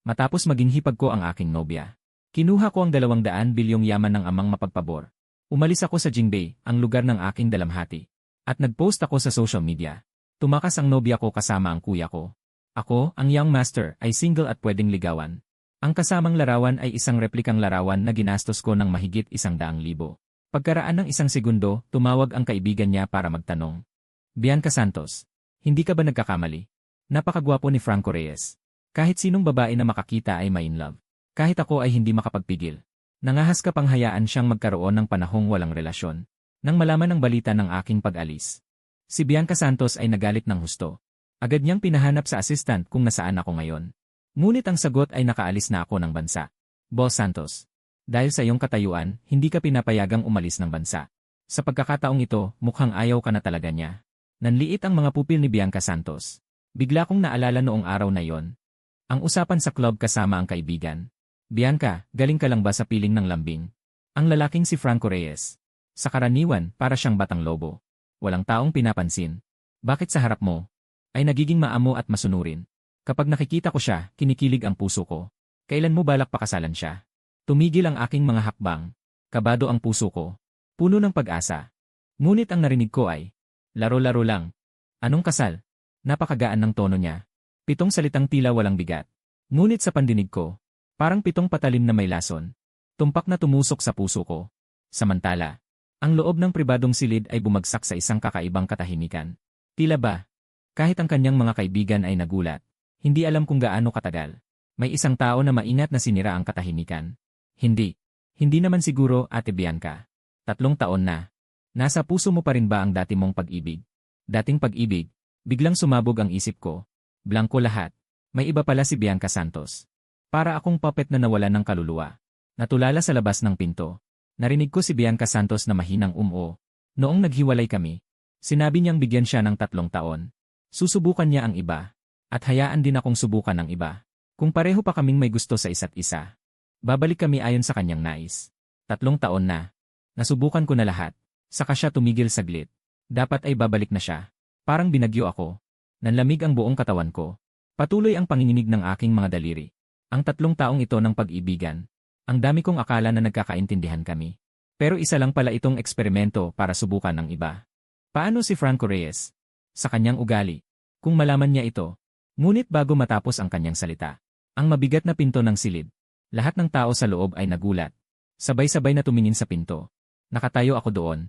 Matapos maging hipag ko ang aking nobya. Kinuha ko ang 200 bilyong yaman ng amang mapagpabor. Umalis ako sa Jingbei, ang lugar ng aking dalamhati. At nagpost ako sa social media. Tumakas ang nobya ko kasama ang kuya ko. Ako, ang young master, ay single at pwedeng ligawan. Ang kasamang larawan ay isang replikang larawan na ginastos ko ng mahigit 100,000. Pagkaraan ng 1 segundo, tumawag ang kaibigan niya para magtanong. Bianca Santos, hindi ka ba nagkakamali? Napakagwapo ni Franco Reyes. Kahit sinong babae na makakita ay may in love. Kahit ako ay hindi makapagpigil. Nangahas ka pang hayaan siyang magkaroon ng panahong walang relasyon. Nang malaman ang balita ng aking pag-alis. Si Bianca Santos ay nagalit ng husto. Agad niyang pinahanap sa assistant kung nasaan ako ngayon. Ngunit ang sagot ay nakaalis na ako ng bansa. Boss Santos, dahil sa iyong katayuan, hindi ka pinapayagang umalis ng bansa. Sa pagkakataong ito, mukhang ayaw ka na talaga niya. Nanliit ang mga pupil ni Bianca Santos. Bigla kong naalala noong araw na yon. Ang usapan sa club kasama ang kaibigan. Bianca, galing ka lang ba sa piling ng lambing? Ang lalaking si Franco Reyes. Sa karaniwan, para siyang batang lobo. Walang taong pinapansin. Bakit sa harap mo? Ay nagiging maamo at masunurin. Kapag nakikita ko siya, kinikilig ang puso ko. Kailan mo balak pakasalan siya? Tumigil ang aking mga hakbang. Kabado ang puso ko. Puno ng pag-asa. Ngunit ang narinig ko ay, laro-laro lang. Anong kasal? Napakagaan ng tono niya. 7 salitang tila walang bigat. Ngunit sa pandinig ko, parang 7 patalim na may lason. Tumpak na tumusok sa puso ko. Samantala, ang loob ng pribadong silid ay bumagsak sa isang kakaibang katahimikan. Tila ba? Kahit ang kanyang mga kaibigan ay nagulat. Hindi alam kung gaano katagal. May isang tao na maingat na sinira ang katahimikan. Hindi. Hindi naman siguro, Ate Bianca. 3 taon na. Nasa puso mo pa rin ba ang dati mong pag-ibig? Dating pag-ibig. Biglang sumabog ang isip ko. Blanko lahat. May iba pala si Bianca Santos. Para akong puppet na nawalan ng kaluluwa. Natulala sa labas ng pinto. Narinig ko si Bianca Santos na mahinang Noong naghiwalay kami, sinabi niyang bigyan siya ng 3 taon. Susubukan niya ang iba. At hayaan din akong subukan ng iba. Kung pareho pa kaming may gusto sa isa't isa. Babalik kami ayon sa kanyang nais. 3 taon na. Nasubukan ko na lahat. Saka siya tumigil saglit. Dapat ay babalik na siya. Parang binagyo ako. Nanlamig ang buong katawan ko. Patuloy ang panginginig ng aking mga daliri. Ang 3 taong ito ng pag-ibigan. Ang dami kong akala na nagkakaintindihan kami. Pero isa lang pala itong eksperimento para subukan ng iba. Paano si Franco Reyes? Sa kanyang ugali. Kung malaman niya ito. Ngunit bago matapos ang kanyang salita. Ang mabigat na pinto ng silid. Lahat ng tao sa loob ay nagulat. Sabay-sabay na tumingin sa pinto. Nakatayo ako doon.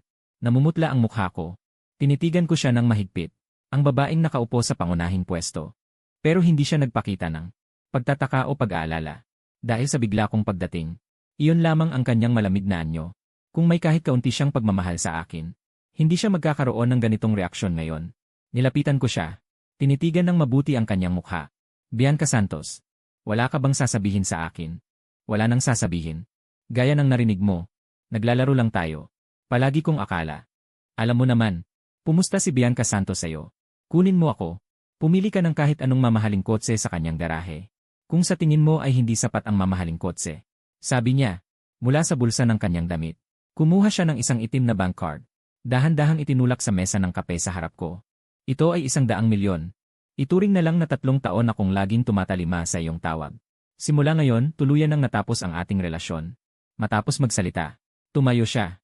Namumutla ang mukha ko. Tinitigan ko siya ng mahigpit. Ang babaeng nakaupo sa pangunahing pwesto. Pero hindi siya nagpakita ng pagtataka o pag-aalala. Dahil sa bigla kong pagdating, iyon lamang ang kanyang malamig na anyo. Kung may kahit kaunti siyang pagmamahal sa akin, hindi siya magkakaroon ng ganitong reaksyon ngayon. Nilapitan ko siya. Tinitigan ng mabuti ang kanyang mukha. Bianca Santos, wala ka bang sasabihin sa akin? Wala nang sasabihin. Gaya ng narinig mo. Naglalaro lang tayo. Palagi kong akala. Alam mo naman, pumusta si Bianca Santos sa'yo? Kunin mo ako. Pumili ka ng kahit anong mamahaling kotse sa kanyang garahe. Kung sa tingin mo ay hindi sapat ang mamahaling kotse. Sabi niya, mula sa bulsa ng kanyang damit. Kumuha siya ng isang itim na bank card. Dahan-dahang itinulak sa mesa ng kape sa harap ko. Ito ay 100 milyon. Ituring na lang na 3 taon akong laging tumatalima sa iyong tawag. Simula ngayon, tuluyan nang natapos ang ating relasyon. Matapos magsalita, tumayo siya.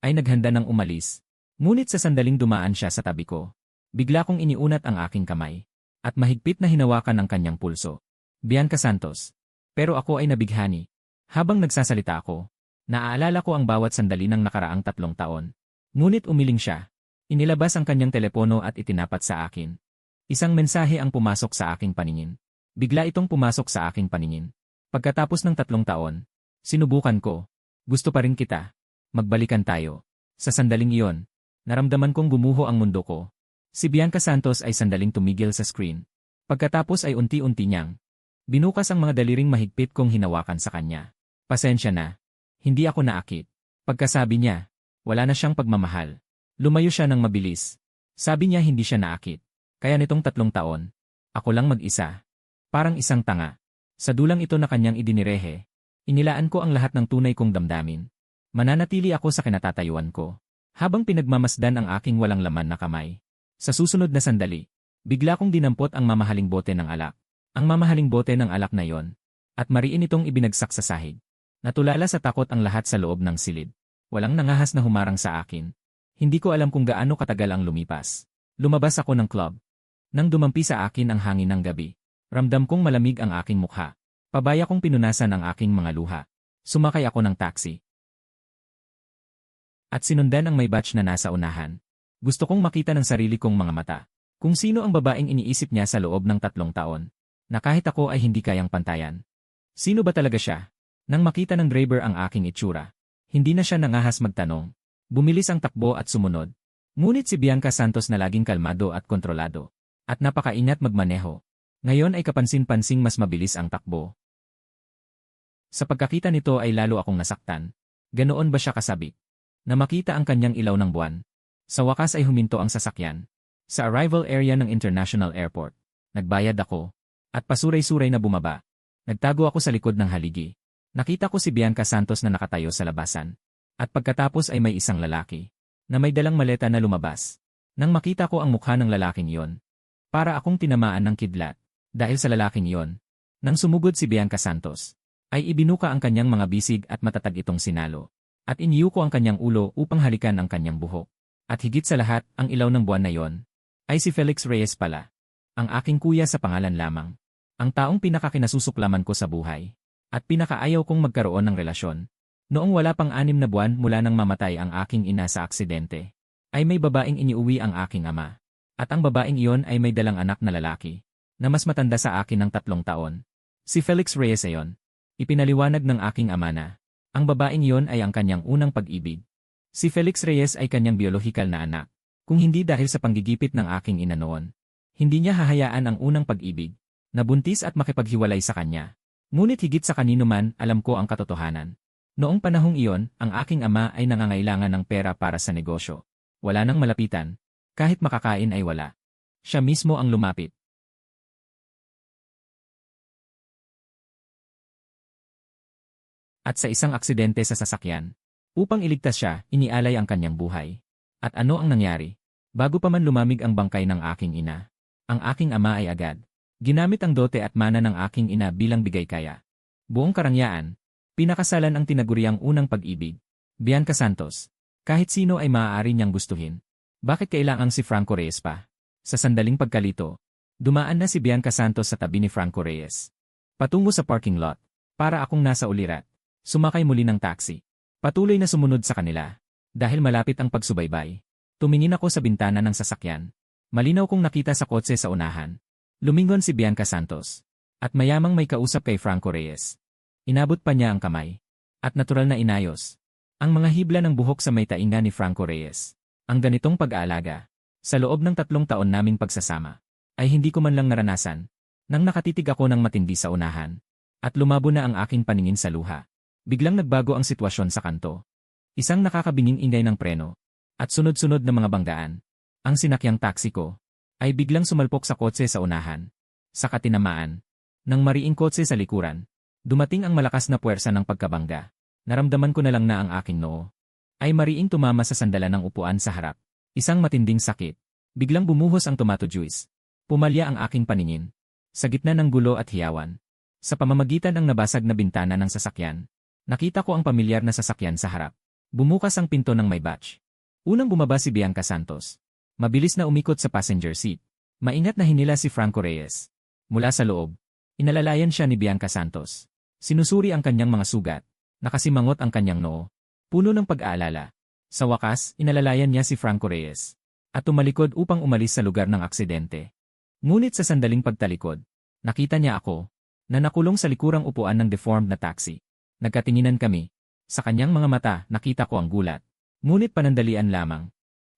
Ay naghanda ng umalis. Ngunit sa sandaling dumaan siya sa tabi ko. Bigla kong iniunat ang aking kamay. At mahigpit na hinawakan ang kanyang pulso. Bianca Santos. Pero ako ay nabighani. Habang nagsasalita ako, naaalala ko ang bawat sandali ng nakaraang 3 taon. Ngunit umiling siya. Inilabas ang kanyang telepono at itinapat sa akin. Isang mensahe ang pumasok sa aking paningin. Bigla itong pumasok sa aking paningin. Pagkatapos ng 3 taon, sinubukan ko. Gusto pa rin kita. Magbalikan tayo. Sa sandaling iyon, naramdaman kong gumuho ang mundo ko. Si Bianca Santos ay sandaling tumigil sa screen. Pagkatapos ay unti-unti niyang binukas ang mga daliring mahigpit kong hinawakan sa kanya. Pasensya na. Hindi ako naakit. Pagkasabi niya, wala na siyang pagmamahal. Lumayo siya ng mabilis. Sabi niya hindi siya naakit. Kaya nitong 3 taon, ako lang mag-isa. Parang isang tanga. Sa dulang ito na kanyang idinirehe, inilaan ko ang lahat ng tunay kong damdamin. Mananatili ako sa kinatatayuan ko. Habang pinagmamasdan ang aking walang laman na kamay. Sa susunod na sandali, bigla kong dinampot ang mamahaling bote ng alak. Ang mamahaling bote ng alak na yon At mariin itong ibinagsak sa sahig. Natulala sa takot ang lahat sa loob ng silid. Walang nangahas na humarang sa akin. Hindi ko alam kung gaano katagal ang lumipas. Lumabas ako ng club. Nang dumampi sa akin ang hangin ng gabi, ramdam kong malamig ang aking mukha. Pabaya kong pinunasan ang aking mga luha. Sumakay ako ng taxi. At sinundan ang may batch na nasa unahan. Gusto kong makita ng sarili kong mga mata. Kung sino ang babaeng iniisip niya sa loob ng 3 taon. Na kahit ako ay hindi kayang pantayan. Sino ba talaga siya? Nang makita ng driver ang aking itsura, hindi na siya nangahas magtanong. Bumilis ang takbo at sumunod. Ngunit si Bianca Santos na laging kalmado at kontrolado. At napakaingat magmaneho. Ngayon ay kapansin-pansing mas mabilis ang takbo. Sa pagkakita nito ay lalo akong nasaktan. Ganoon ba siya kasabik? Na makita ang kanyang ilaw ng buwan. Sa wakas ay huminto ang sasakyan. Sa arrival area ng International Airport. Nagbayad ako. At pasuray-suray na bumaba. Nagtago ako sa likod ng haligi. Nakita ko si Bianca Santos na nakatayo sa labasan. At pagkatapos ay may isang lalaki. Na may dalang maleta na lumabas. Nang makita ko ang mukha ng lalaking iyon. Para akong tinamaan ng kidlat. Dahil sa lalaking iyon. Nang sumugod si Bianca Santos. Ay ibinuka ang kanyang mga bisig at matatag itong sinalo. At iniyuko ang kanyang ulo upang halikan ang kanyang buhok. At higit sa lahat, ang ilaw ng buwan na iyon. Ay si Felix Reyes pala. Ang aking kuya sa pangalan lamang. Ang taong pinakakinasusuklaman ko sa buhay. At pinakaayaw kong magkaroon ng relasyon. Noong wala pang 6 na buwan mula nang mamatay ang aking ina sa aksidente, ay may babaeng iniuwi ang aking ama. At ang babaeng iyon ay may dalang anak na lalaki, na mas matanda sa akin ng 3 taon. Si Felix Reyes ayon. Ipinaliwanag ng aking ama na, ang babaeng iyon ay ang kanyang unang pag-ibig. Si Felix Reyes ay kanyang biyolohikal na anak. Kung hindi dahil sa panggigipit ng aking ina noon, hindi niya hahayaan ang unang pag-ibig, na buntis at makipaghiwalay sa kanya. Ngunit higit sa kanino man, alam ko ang katotohanan. Noong panahong iyon, ang aking ama ay nangangailangan ng pera para sa negosyo. Wala nang malapitan. Kahit makakain ay wala. Siya mismo ang lumapit. At sa isang aksidente sa sasakyan. Upang iligtas siya, inialay ang kanyang buhay. At ano ang nangyari? Bago pa man lumamig ang bangkay ng aking ina, ang aking ama ay agad. Ginamit ang dote at mana ng aking ina bilang bigay kaya. Buong karangyaan, pinakasalan ang tinaguriang unang pag-ibig. Bianca Santos. Kahit sino ay maaari niyang gustuhin. Bakit kailangang si Franco Reyes pa? Sa sandaling pagkalito, dumaan na si Bianca Santos sa tabi ni Franco Reyes. Patungo sa parking lot. Para akong nasa ulirat. Sumakay muli ng taxi. Patuloy na sumunod sa kanila. Dahil malapit ang pagsubaybay. Tumingin ako sa bintana ng sasakyan. Malinaw kong nakita sa kotse sa unahan. Lumingon si Bianca Santos. At mayamang may kausap kay Franco Reyes. Inabot pa niya ang kamay. At natural na inayos. Ang mga hibla ng buhok sa may tainga ni Franco Reyes. Ang ganitong pag-aalaga. Sa loob ng 3 taon naming pagsasama. Ay hindi ko man lang naranasan. Nang nakatitig ako ng matindi sa unahan. At lumabo na ang aking paningin sa luha. Biglang nagbago ang sitwasyon sa kanto. Isang nakakabinging ingay ng preno. At sunod-sunod na mga banggaan. Ang sinakyang taxi ko. Ay biglang sumalpok sa kotse sa unahan. Sa katinamaan. Nang mariing kotse sa likuran. Dumating ang malakas na puwersa ng pagkabangga. Naramdaman ko na lang na ang aking noo. Ay mariing tumama sa sandalan ng upuan sa harap. Isang matinding sakit. Biglang bumuhos ang tomato juice. Pumalya ang aking paningin. Sa gitna ng gulo at hiyawan. Sa pamamagitan ng nabasag na bintana ng sasakyan. Nakita ko ang pamilyar na sasakyan sa harap. Bumukas ang pinto ng may batch. Unang bumaba si Bianca Santos. Mabilis na umikot sa passenger seat. Maingat na hinila si Franco Reyes. Mula sa loob, inalalayan siya ni Bianca Santos. Sinusuri ang kanyang mga sugat. Nakasimangot ang kanyang noo. Puno ng pag-aalala. Sa wakas, inalalayan niya si Franco Reyes. At tumalikod upang umalis sa lugar ng aksidente. Ngunit sa sandaling pagtalikod, nakita niya ako, na nakulong sa likurang upuan ng deformed na taxi. Nagkatinginan kami. Sa kanyang mga mata, nakita ko ang gulat. Ngunit panandalian lamang.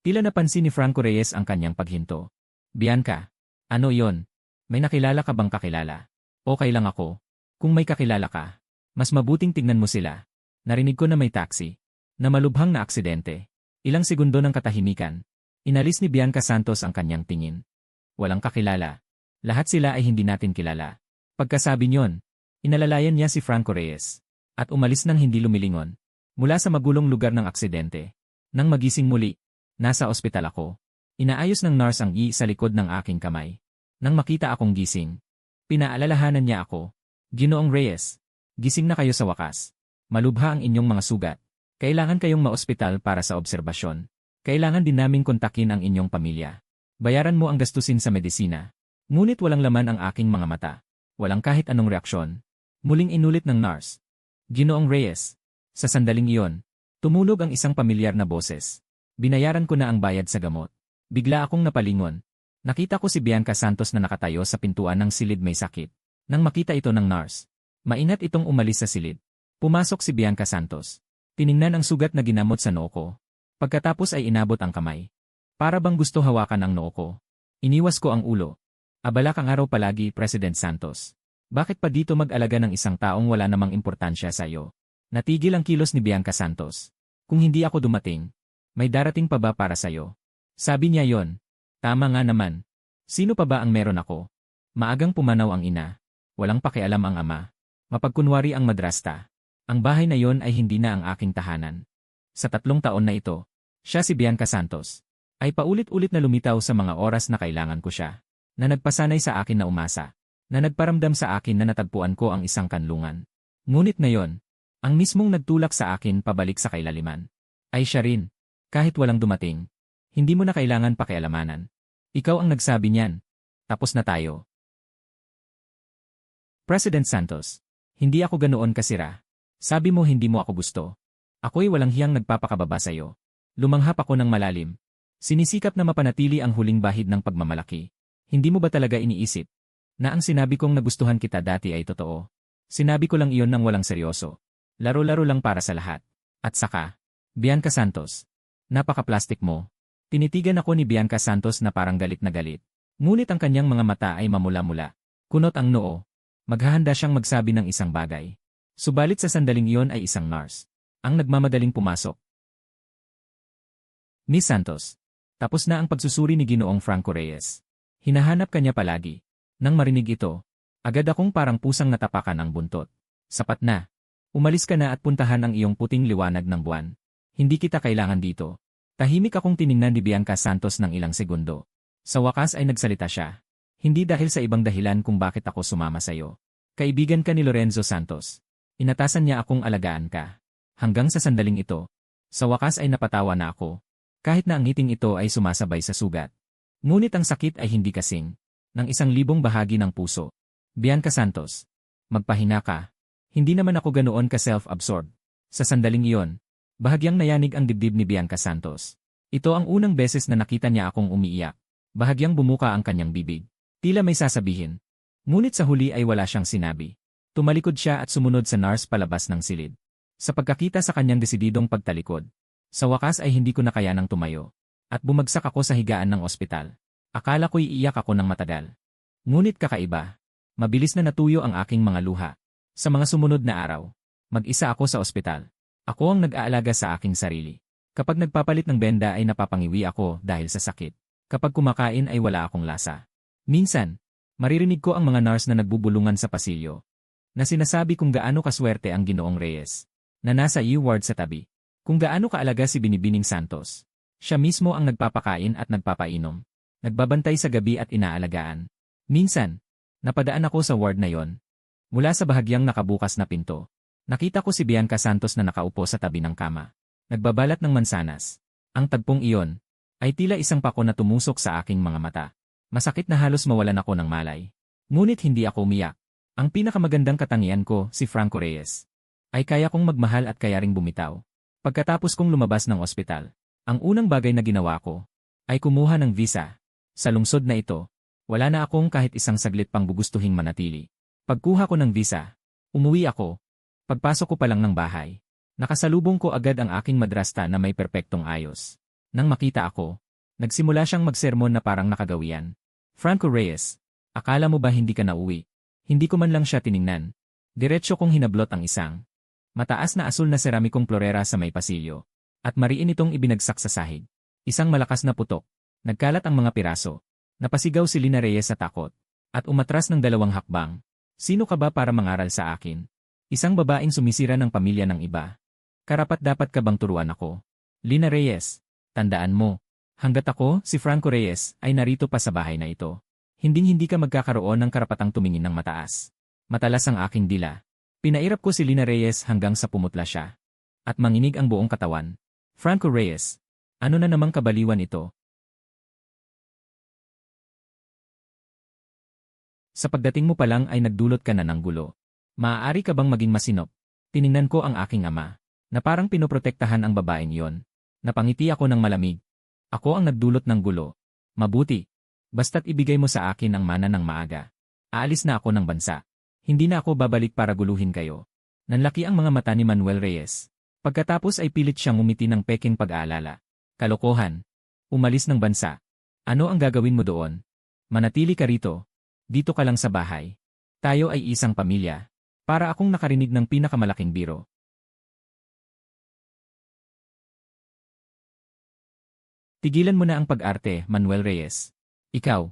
Tila napansin ni Franco Reyes ang kanyang paghinto. Bianca, ano yon? May nakilala ka bang kakilala? Okay lang ako. Kung may kakilala ka, mas mabuting tignan mo sila. Narinig ko na may taxi. Na malubhang na aksidente. Ilang segundo ng katahimikan. Inalis ni Bianca Santos ang kanyang tingin. Walang kakilala. Lahat sila ay hindi natin kilala. Pagkasabi niyon, inalalayan niya si Franco Reyes. At umalis nang hindi lumilingon. Mula sa magulong lugar ng aksidente. Nang magising muli, nasa ospital ako. Inaayos ng nurse ang sa likod ng aking kamay. Nang makita akong gising, pinaalalahanan niya ako. Ginoong Reyes, Gising na kayo sa wakas. Malubha ang inyong mga sugat. Kailangan kayong maospital para sa obserbasyon. Kailangan din naming kontakin ang inyong pamilya. Bayaran mo ang gastusin sa medisina. Ngunit walang laman ang aking mga mata. Walang kahit anong reaksyon. Muling inulit ng nurse. Ginoong Reyes. Sa sandaling iyon, tumulog ang isang pamilyar na boses. Binayaran ko na ang bayad sa gamot. Bigla akong napalingon. Nakita ko si Bianca Santos na nakatayo sa pintuan ng silid may sakit. Nang makita ito ng nurse, mainat itong umalis sa silid. Pumasok si Bianca Santos. Tiningnan ang sugat na ginamot sa noo ko. Pagkatapos ay inabot ang kamay. Para bang gusto hawakan ang noo ko. Iniwas ko ang ulo. Abala kang araw palagi, President Santos. Bakit pa dito mag-alaga ng isang taong wala namang importansya sa iyo? Natigil ang kilos ni Bianca Santos. Kung hindi ako dumating, may darating pa ba para sa iyo? Sabi niya yon. Tama nga naman. Sino pa ba ang meron ako? Maagang pumanaw ang ina. Walang pakialam ang ama. Mapagkunwari ang madrasta. Ang bahay na yon ay hindi na ang aking tahanan. Sa 3 taon na ito, siya si Bianca Santos, ay paulit-ulit na lumitaw sa mga oras na kailangan ko siya, na nagpasanay sa akin na umasa, na nagparamdam sa akin na natagpuan ko ang isang kanlungan. Ngunit ngayon, ang mismong nagtulak sa akin pabalik sa kailaliman, ay siya rin. Kahit walang dumating, hindi mo na kailangan pakialamanan. Ikaw ang nagsabi niyan. Tapos na tayo. President Santos, hindi ako ganoon kasira. Sabi mo hindi mo ako gusto. Ako'y walang hiyang nagpapakababa sa'yo. Lumanghap ako ng malalim. Sinisikap na mapanatili ang huling bahid ng pagmamalaki. Hindi mo ba talaga iniisip na ang sinabi kong nagustuhan kita dati ay totoo? Sinabi ko lang iyon ng walang seryoso. Laro-laro lang para sa lahat. At saka, Bianca Santos, napaka-plastic mo. Tinitigan ako ni Bianca Santos na parang galit na galit. Ngunit ang kanyang mga mata ay mamula-mula. Kunot ang noo. Maghahanda siyang magsabi ng isang bagay. Subalit sa sandaling iyon ay isang nurse, ang nagmamadaling pumasok. Miss Santos, tapos na ang pagsusuri ni Ginoong Franco Reyes. Hinahanap kanya palagi. Nang marinig ito, agad akong parang pusang natapakan ang buntot. Sapat na. Umalis ka na at puntahan ang iyong puting liwanag ng buwan. Hindi kita kailangan dito. Tahimik akong tiningnan ni Bianca Santos ng ilang segundo. Sa wakas ay nagsalita siya. Hindi dahil sa ibang dahilan kung bakit ako sumama sa iyo. Kaibigan ka ni Lorenzo Santos. Inatasan niya akong alagaan ka. Hanggang sa sandaling ito, sa wakas ay napatawa na ako. Kahit na ang ngiting ito ay sumasabay sa sugat. Ngunit ang sakit ay hindi kasing ng 1,000 bahagi ng puso. Bianca Santos, magpahinga ka. Hindi naman ako ganoon ka self-absorbed. Sa sandaling iyon, bahagyang nayanig ang dibdib ni Bianca Santos. Ito ang unang beses na nakita niya akong umiiyak. Bahagyang bumuka ang kanyang bibig. Tila may sasabihin. Ngunit sa huli ay wala siyang sinabi. Tumalikod siya at sumunod sa nurse palabas ng silid. Sa pagkakita sa kanyang desididong pagtalikod, sa wakas ay hindi ko na kayanang tumayo. At bumagsak ako sa higaan ng ospital. Akala ko'y iiyak ako ng matagal. Ngunit kakaiba. Mabilis na natuyo ang aking mga luha. Sa mga sumunod na araw, mag-isa ako sa ospital. Ako ang nag-aalaga sa aking sarili. Kapag nagpapalit ng benda ay napapangiwi ako dahil sa sakit. Kapag kumakain ay wala akong lasa. Minsan, maririnig ko ang mga nurse na nagbubulungan sa pasilyo, na sinasabi kung gaano kaswerte ang Ginoong Reyes, na nasa E-ward sa tabi. Kung gaano kaalaga si Binibining Santos. Siya mismo ang nagpapakain at nagpapainom. Nagbabantay sa gabi at inaalagaan. Minsan, napadaan ako sa ward na yon. Mula sa bahagyang nakabukas na pinto, nakita ko si Bianca Santos na nakaupo sa tabi ng kama. Nagbabalat ng mansanas. Ang tagpong iyon, ay tila isang pako na tumusok sa aking mga mata. Masakit na halos mawalan ako ng malay. Ngunit hindi ako umiyak. Ang pinakamagandang katangian ko, si Franco Reyes, ay kaya kong magmahal at kaya ring bumitaw. Pagkatapos kong lumabas ng ospital, ang unang bagay na ginawa ko, ay kumuha ng visa. Sa lungsod na ito, wala na akong kahit isang saglit pang gugustuhing manatili. Pagkuha ko ng visa, umuwi ako. Pagpasok ko pa lang ng bahay, nakasalubong ko agad ang aking madrasta na may perpektong ayos. Nang makita ako, nagsimula siyang magsermon na parang nakagawian. Franco Reyes, akala mo ba hindi ka nauwi? Hindi ko man lang siya tiningnan. Diretso kong hinablot ang isang mataas na asul na seramikong plorera sa may pasilyo. At mariin itong ibinagsak sa sahig. Isang malakas na putok. Nagkalat ang mga piraso. Napasigaw si Lina Reyes sa takot. At umatras ng 2 hakbang. Sino ka ba para mangaral sa akin? Isang babaeng sumisira ng pamilya ng iba. Karapat-dapat ka bang turuan ako? Lina Reyes, tandaan mo. Hanggat ako, si Franco Reyes, ay narito pa sa bahay na ito. Hinding-hindi ka magkakaroon ng karapatang tumingin ng mataas. Matalas ang aking dila. Pinairap ko si Lina Reyes hanggang sa pumutla siya. At manginig ang buong katawan. Franco Reyes, ano na namang kabaliwan ito? Sa pagdating mo pa lang ay nagdulot ka na ng gulo. Maaari ka bang maging masinop? Tiningnan ko ang aking ama, na parang pinoprotektahan ang babaeng iyon. Napangiti ako ng malamig. Ako ang nagdulot ng gulo. Mabuti. Basta't ibigay mo sa akin ang mana ng maaga. Aalis na ako ng bansa. Hindi na ako babalik para guluhin kayo. Nanlaki ang mga mata ni Manuel Reyes. Pagkatapos ay pilit siyang umiti ng peking pag-aalala. Kalokohan. Umalis ng bansa. Ano ang gagawin mo doon? Manatili ka rito. Dito ka lang sa bahay. Tayo ay isang pamilya. Para akong nakarinig ng pinakamalaking biro. Tigilan mo na ang pag-arte, Manuel Reyes. Ikaw.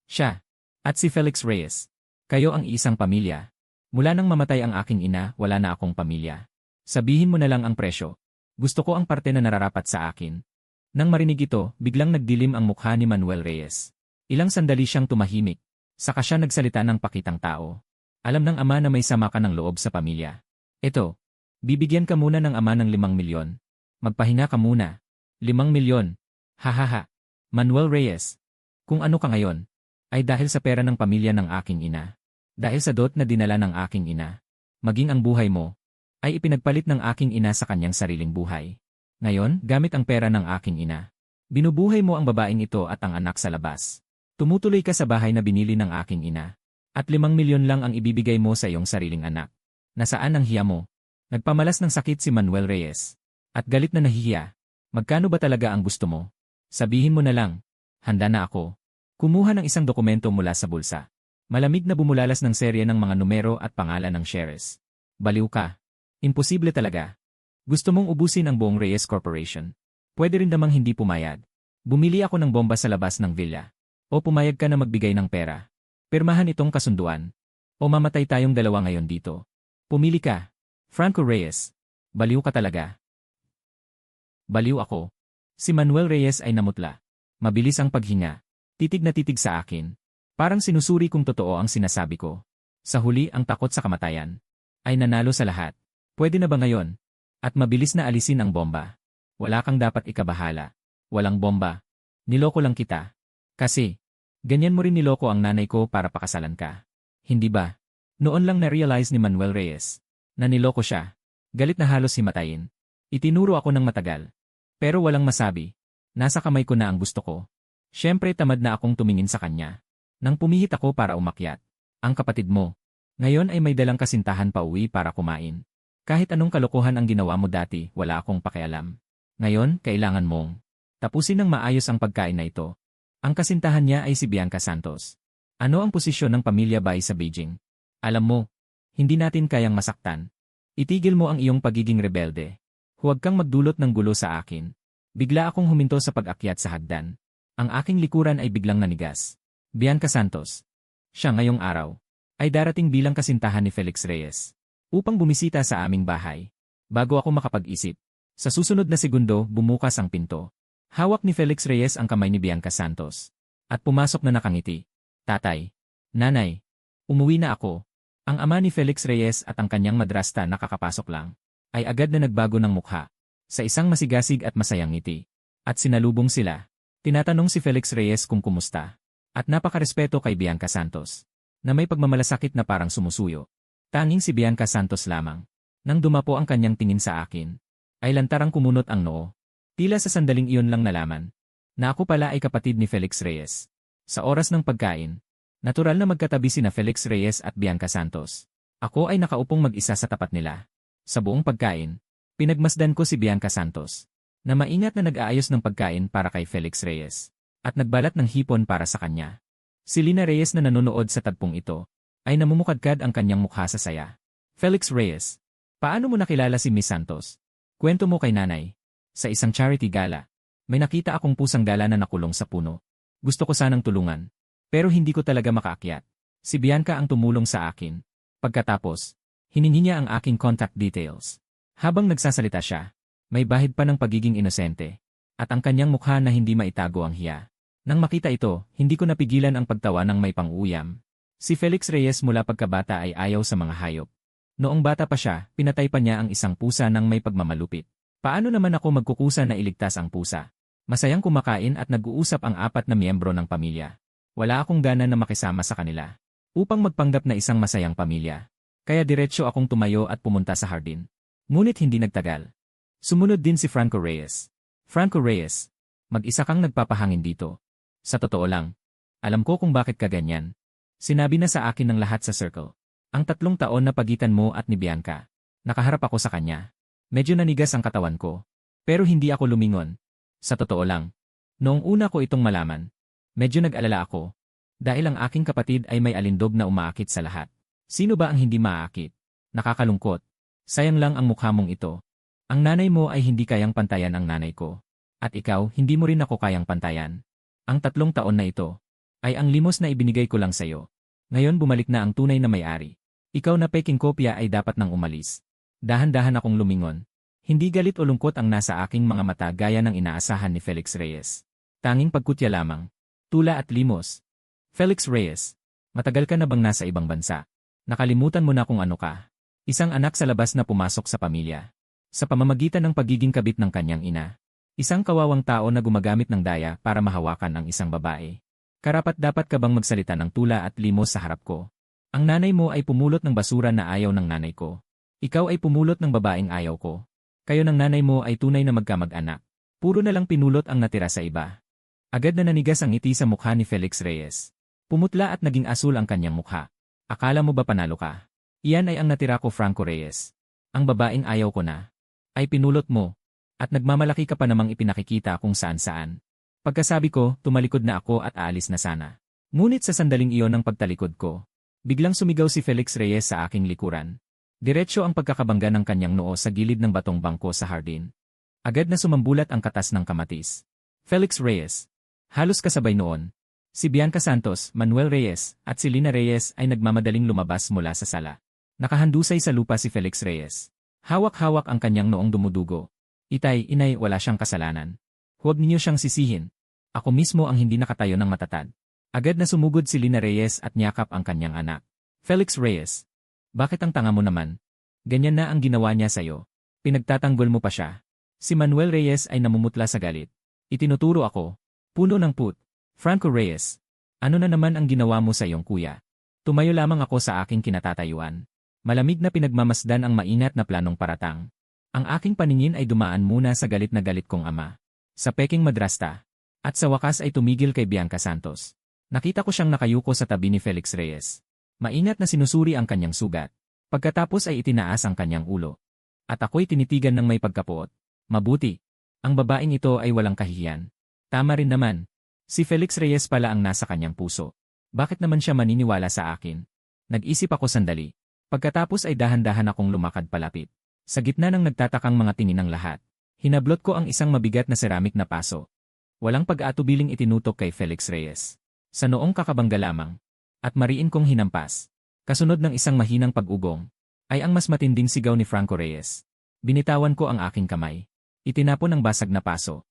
Siya. At si Felix Reyes. Kayo ang isang pamilya. Mula nang mamatay ang aking ina, wala na akong pamilya. Sabihin mo na lang ang presyo. Gusto ko ang parte na nararapat sa akin. Nang marinig ito, biglang nagdilim ang mukha ni Manuel Reyes. Ilang sandali siyang tumahimik. Saka siya nagsalita ng pakitang tao. Alam ng ama na may sama ka ng loob sa pamilya. Ito. Bibigyan ka muna ng ama ng 5 milyon. Magpahinga ka muna. 5 milyon. Hahaha. Manuel Reyes. Kung ano ka ngayon, ay dahil sa pera ng pamilya ng aking ina. Dahil sa dot na dinala ng aking ina. Maging ang buhay mo, ay ipinagpalit ng aking ina sa kanyang sariling buhay. Ngayon, gamit ang pera ng aking ina. Binubuhay mo ang babaeng ito at ang anak sa labas. Tumutuloy ka sa bahay na binili ng aking ina. At 5 milyon lang ang ibibigay mo sa iyong sariling anak. Nasaan ang hiya mo? Nagpamalas ng sakit si Manuel Reyes. At galit na nahihiya. Magkano ba talaga ang gusto mo? Sabihin mo na lang. Handa na ako. Kumuha ng isang dokumento mula sa bulsa. Malamig na bumulalas ng serye ng mga numero at pangalan ng shares. Baliw ka. Imposible talaga. Gusto mong ubusin ang buong Reyes Corporation. Pwede rin namang hindi pumayag. Bumili ako ng bomba sa labas ng villa. O pumayag ka na magbigay ng pera. Pirmahan itong kasunduan. O mamatay tayong dalawa ngayon dito. Pumili ka. Franco Reyes. Baliw ka talaga. Baliw ako. Si Manuel Reyes ay namutla. Mabilis ang paghinga. Titig na titig sa akin. Parang sinusuri kung totoo ang sinasabi ko. Sa huli ang takot sa kamatayan. Ay nanalo sa lahat. Pwede na ba ngayon? At mabilis na alisin ang bomba. Wala kang dapat ikabahala. Walang bomba. Niloko lang kita. Kasi, ganyan mo rin niloko ang nanay ko para pakasalan ka. Hindi ba? Noon lang na-realize ni Manuel Reyes na niloko siya. Galit na halos himatayin. Itinuro ako ng matagal. Pero walang masabi. Nasa kamay ko na ang gusto ko. Siyempre tamad na akong tumingin sa kanya. Nang pumihit ako para umakyat. Ang kapatid mo. Ngayon ay may dalang kasintahan pa uwi para kumain. Kahit anong kalokohan ang ginawa mo dati, wala akong pakialam. Ngayon, kailangan mong tapusin ng maayos ang pagkain na ito. Ang kasintahan niya ay si Bianca Santos. Ano ang posisyon ng pamilya Bai sa Beijing? Alam mo, hindi natin kayang masaktan. Itigil mo ang iyong pagiging rebelde. Huwag kang magdulot ng gulo sa akin. Bigla akong huminto sa pag-akyat sa hagdan. Ang aking likuran ay biglang nanigas. Bianca Santos. Siya ngayong araw ay darating bilang kasintahan ni Felix Reyes upang bumisita sa aming bahay. Bago ako makapag-isip, sa susunod na segundo bumukas ang pinto. Hawak ni Felix Reyes ang kamay ni Bianca Santos. At pumasok na nakangiti. Tatay. Nanay. Umuwi na ako. Ang ama ni Felix Reyes at ang kanyang madrasta nakakapasok lang ay agad na nagbago ng mukha sa isang masigasig at masayang ngiti. At sinalubong sila. Tinatanong si Felix Reyes kung kumusta. At napakarespeto kay Bianca Santos, na may pagmamalasakit na parang sumusuyo. Tanging si Bianca Santos lamang. Nang dumapo ang kanyang tingin sa akin, ay lantarang kumunot ang noo. Tila sa sandaling iyon lang nalaman, na ako pala ay kapatid ni Felix Reyes. Sa oras ng pagkain, natural na magkatabi sina Felix Reyes at Bianca Santos. Ako ay nakaupong mag-isa sa tapat nila. Sa buong pagkain, pinagmasdan ko si Bianca Santos, na maingat na nag-aayos ng pagkain para kay Felix Reyes. At nagbalat ng hipon para sa kanya. Si Lina Reyes na nanonood sa tagpong ito, ay namumukadkad ang kanyang mukha sa saya. Felix Reyes, paano mo nakilala si Miss Santos? Kwento mo kay nanay. Sa isang charity gala, may nakita akong pusang gala na nakulong sa puno. Gusto ko sanang tulungan, pero hindi ko talaga makaakyat. Si Bianca ang tumulong sa akin. Pagkatapos, hiningi niya ang aking contact details. Habang nagsasalita siya, may bahid pa ng pagiging inosente, at ang kanyang mukha na hindi maitago ang hiya. Nang makita ito, hindi ko napigilan ang pagtawa ng may pang-uyam. Si Felix Reyes mula pagkabata ay ayaw sa mga hayop. Noong bata pa siya, pinatay pa niya ang isang pusa ng may pagmamalupit. Paano naman ako magkukusa na iligtas ang pusa? Masayang kumakain at nag-uusap ang 4 na miyembro ng pamilya. Wala akong gana na makisama sa kanila. Upang magpanggap na isang masayang pamilya. Kaya diretsyo akong tumayo at pumunta sa hardin. Ngunit hindi nagtagal. Sumunod din si Franco Reyes. Franco Reyes, mag-isa kang nagpapahangin dito. Sa totoo lang, alam ko kung bakit ka ganyan. Sinabi na sa akin ng lahat sa circle. Ang 3 taon na pagitan mo at ni Bianca. Nakaharap ako sa kanya. Medyo nanigas ang katawan ko. Pero hindi ako lumingon. Sa totoo lang, noong una ko itong malaman, medyo nag-alala ako. Dahil ang aking kapatid ay may alindog na umaakit sa lahat. Sino ba ang hindi maaakit? Nakakalungkot. Sayang lang ang mukha mong ito. Ang nanay mo ay hindi kayang pantayan ang nanay ko. At ikaw, hindi mo rin ako kayang pantayan. Ang 3 taon na ito, ay ang limos na ibinigay ko lang sa'yo. Ngayon bumalik na ang tunay na may-ari. Ikaw na peking kopya ay dapat nang umalis. Dahan-dahan akong lumingon. Hindi galit o lungkot ang nasa aking mga mata gaya ng inaasahan ni Felix Reyes. Tanging pagkutya lamang. Tula at limos. Felix Reyes, matagal ka na bang nasa ibang bansa? Nakalimutan mo na kung ano ka. Isang anak sa labas na pumasok sa pamilya. Sa pamamagitan ng pagiging kabit ng kanyang ina. Isang kawawang tao na gumagamit ng daya para mahawakan ang isang babae. Karapat-dapat ka bang magsalita ng tula at limos sa harap ko? Ang nanay mo ay pumulot ng basura na ayaw ng nanay ko. Ikaw ay pumulot ng babaeng ayaw ko. Kayo ng nanay mo ay tunay na magkamag-anak. Puro na lang pinulot ang natira sa iba. Agad na nanigas ang ngiti sa mukha ni Felix Reyes. Pumutla at naging asul ang kanyang mukha. Akala mo ba panalo ka? Iyan ay ang natira ko, Franco Reyes. Ang babaeng ayaw ko na. Ay pinulot mo. At nagmamalaki ka pa namang ipinakikita kung saan-saan. Pagkasabi ko, tumalikod na ako at aalis na sana. Ngunit sa sandaling iyon ng pagtalikod ko, biglang sumigaw si Felix Reyes sa aking likuran. Diretsyo ang pagkakabangga ng kanyang noo sa gilid ng batong bangko sa hardin. Agad na sumambulat ang katas ng kamatis. Felix Reyes. Halos kasabay noon. Si Bianca Santos, Manuel Reyes, at si Lina Reyes ay nagmamadaling lumabas mula sa sala. Nakahandusay sa lupa si Felix Reyes. Hawak-hawak ang kanyang noong dumudugo. Itay, inay, wala siyang kasalanan. Huwag niyo siyang sisihin. Ako mismo ang hindi nakatayo ng matatag. Agad na sumugod si Lina Reyes at niyakap ang kanyang anak. Felix Reyes. Bakit ang tanga mo naman? Ganyan na ang ginawa niya sa'yo. Pinagtatanggol mo pa siya. Si Manuel Reyes ay namumutla sa galit. Itinuturo ako. Puno ng put. Franco Reyes. Ano na naman ang ginawa mo sa iyong kuya? Tumayo lamang ako sa aking kinatatayuan. Malamig na pinagmamasdan ang mainat na planong paratang. Ang aking paningin ay dumaan muna sa galit na galit kong ama. Sa peking madrasta. At sa wakas ay tumigil kay Bianca Santos. Nakita ko siyang nakayuko sa tabi ni Felix Reyes. Mainat na sinusuri ang kanyang sugat. Pagkatapos ay itinaas ang kanyang ulo. At ako'y tinitigan ng may pagkapuot. Mabuti. Ang babaeng ito ay walang kahihiyan. Tama rin naman. Si Felix Reyes pala ang nasa kanyang puso. Bakit naman siya maniniwala sa akin? Nag-isip ako sandali. Pagkatapos ay dahan-dahan akong lumakad palapit. Sa gitna ng nagtatakang mga tingin ng lahat, hinablot ko ang isang mabigat na seramik na paso. Walang pag-aatubiling itinutok kay Felix Reyes. Sa noong kakabangga lamang. At mariin kong hinampas. Kasunod ng isang mahinang pag-ugong, ay ang mas matinding sigaw ni Franco Reyes. Binitawan ko ang aking kamay. Itinapon ang basag na paso.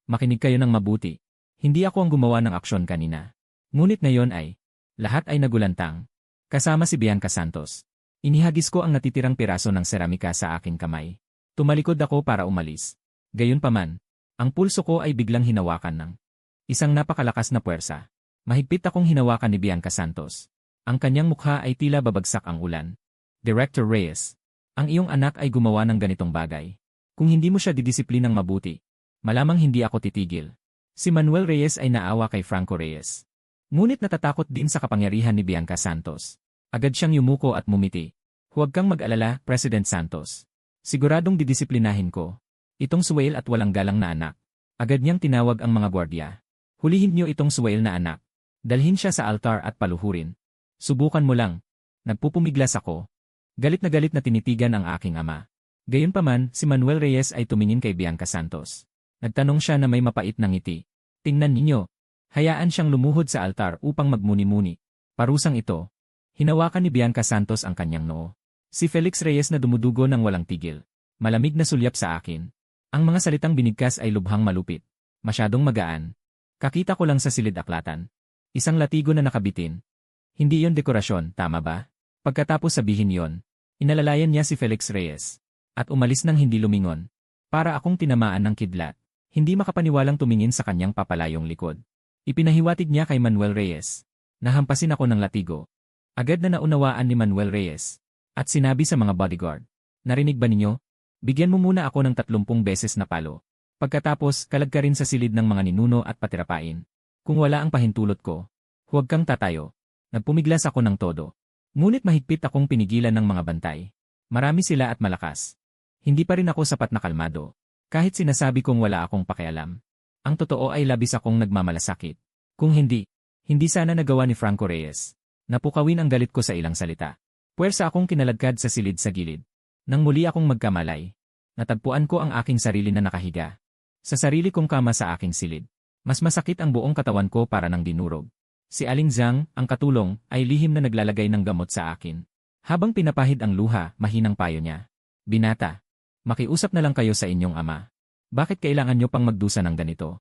Makinig kayo ng mabuti. Hindi ako ang gumawa ng aksyon kanina. Ngunit ngayon ay, lahat ay nagulantang. Kasama si Bianca Santos. Inihagis ko ang natitirang piraso ng seramika sa aking kamay. Tumalikod ako para umalis. Gayunpaman, ang pulso ko ay biglang hinawakan ng isang napakalakas na puwersa. Mahigpit akong hinawakan ni Bianca Santos. Ang kanyang mukha ay tila babagsak ang ulan. Director Reyes, ang iyong anak ay gumawa ng ganitong bagay. Kung hindi mo siya didisiplinang mabuti, malamang hindi ako titigil. Si Manuel Reyes ay naawa kay Franco Reyes. Ngunit natatakot din sa kapangyarihan ni Bianca Santos. Agad siyang yumuko at mumiti. Huwag kang mag-alala, President Santos. Siguradong didisiplinahin ko. Itong suwail at walang galang na anak. Agad niyang tinawag ang mga gwardya. Hulihin niyo itong suwail na anak. Dalhin siya sa altar at paluhurin. Subukan mo lang. Nagpupumiglas ako. Galit na tinitigan ang aking ama. Gayunpaman, si Manuel Reyes ay tumingin kay Bianca Santos. Nagtanong siya na may mapait na ngiti. Tingnan ninyo. Hayaan siyang lumuhod sa altar upang magmuni-muni. Parusang ito. Hinawakan ni Bianca Santos ang kanyang noo. Si Felix Reyes na dumudugo ng walang tigil. Malamig na sulyap sa akin. Ang mga salitang binigkas ay lubhang malupit. Masyadong magaan. Kakita ko lang sa silid-aklatan. Isang latigo na nakabitin. Hindi yon dekorasyon, tama ba? Pagkatapos sabihin yon, Inalalayan niya si Felix Reyes. At umalis nang hindi lumingon. Para akong tinamaan ng kidlat. Hindi makapaniwalang tumingin sa kanyang papalayong likod. Ipinahiwatig niya kay Manuel Reyes. Nahampasin ako ng latigo. Agad na naunawaan ni Manuel Reyes. At sinabi sa mga bodyguard. Narinig ba ninyo? Bigyan mo muna ako ng 30 beses na palo. Pagkatapos, kalag ka rin sa silid ng mga ninuno at patirapain. Kung wala ang pahintulot ko, huwag kang tatayo. Nagpumiglas ako ng todo. Ngunit mahigpit akong pinigilan ng mga bantay. Marami sila at malakas. Hindi pa rin ako sapat na kalmado. Kahit sinasabi kong wala akong pakialam. Ang totoo ay labis akong nagmamalasakit. Kung hindi sana nagawa ni Franco Reyes. Napukawin ang galit ko sa ilang salita. Puwersa akong kinaladkad sa silid sa gilid. Nang muli akong magkamalay, natagpuan ko ang aking sarili na nakahiga. Sa sarili kong kama sa aking silid. Mas masakit ang buong katawan ko para nang dinurog. Si Aling Zhang, ang katulong, ay lihim na naglalagay ng gamot sa akin. Habang pinapahid ang luha, mahinang payo niya. Binata, makiusap na lang kayo sa inyong ama. Bakit kailangan nyo pang magdusa ng ganito?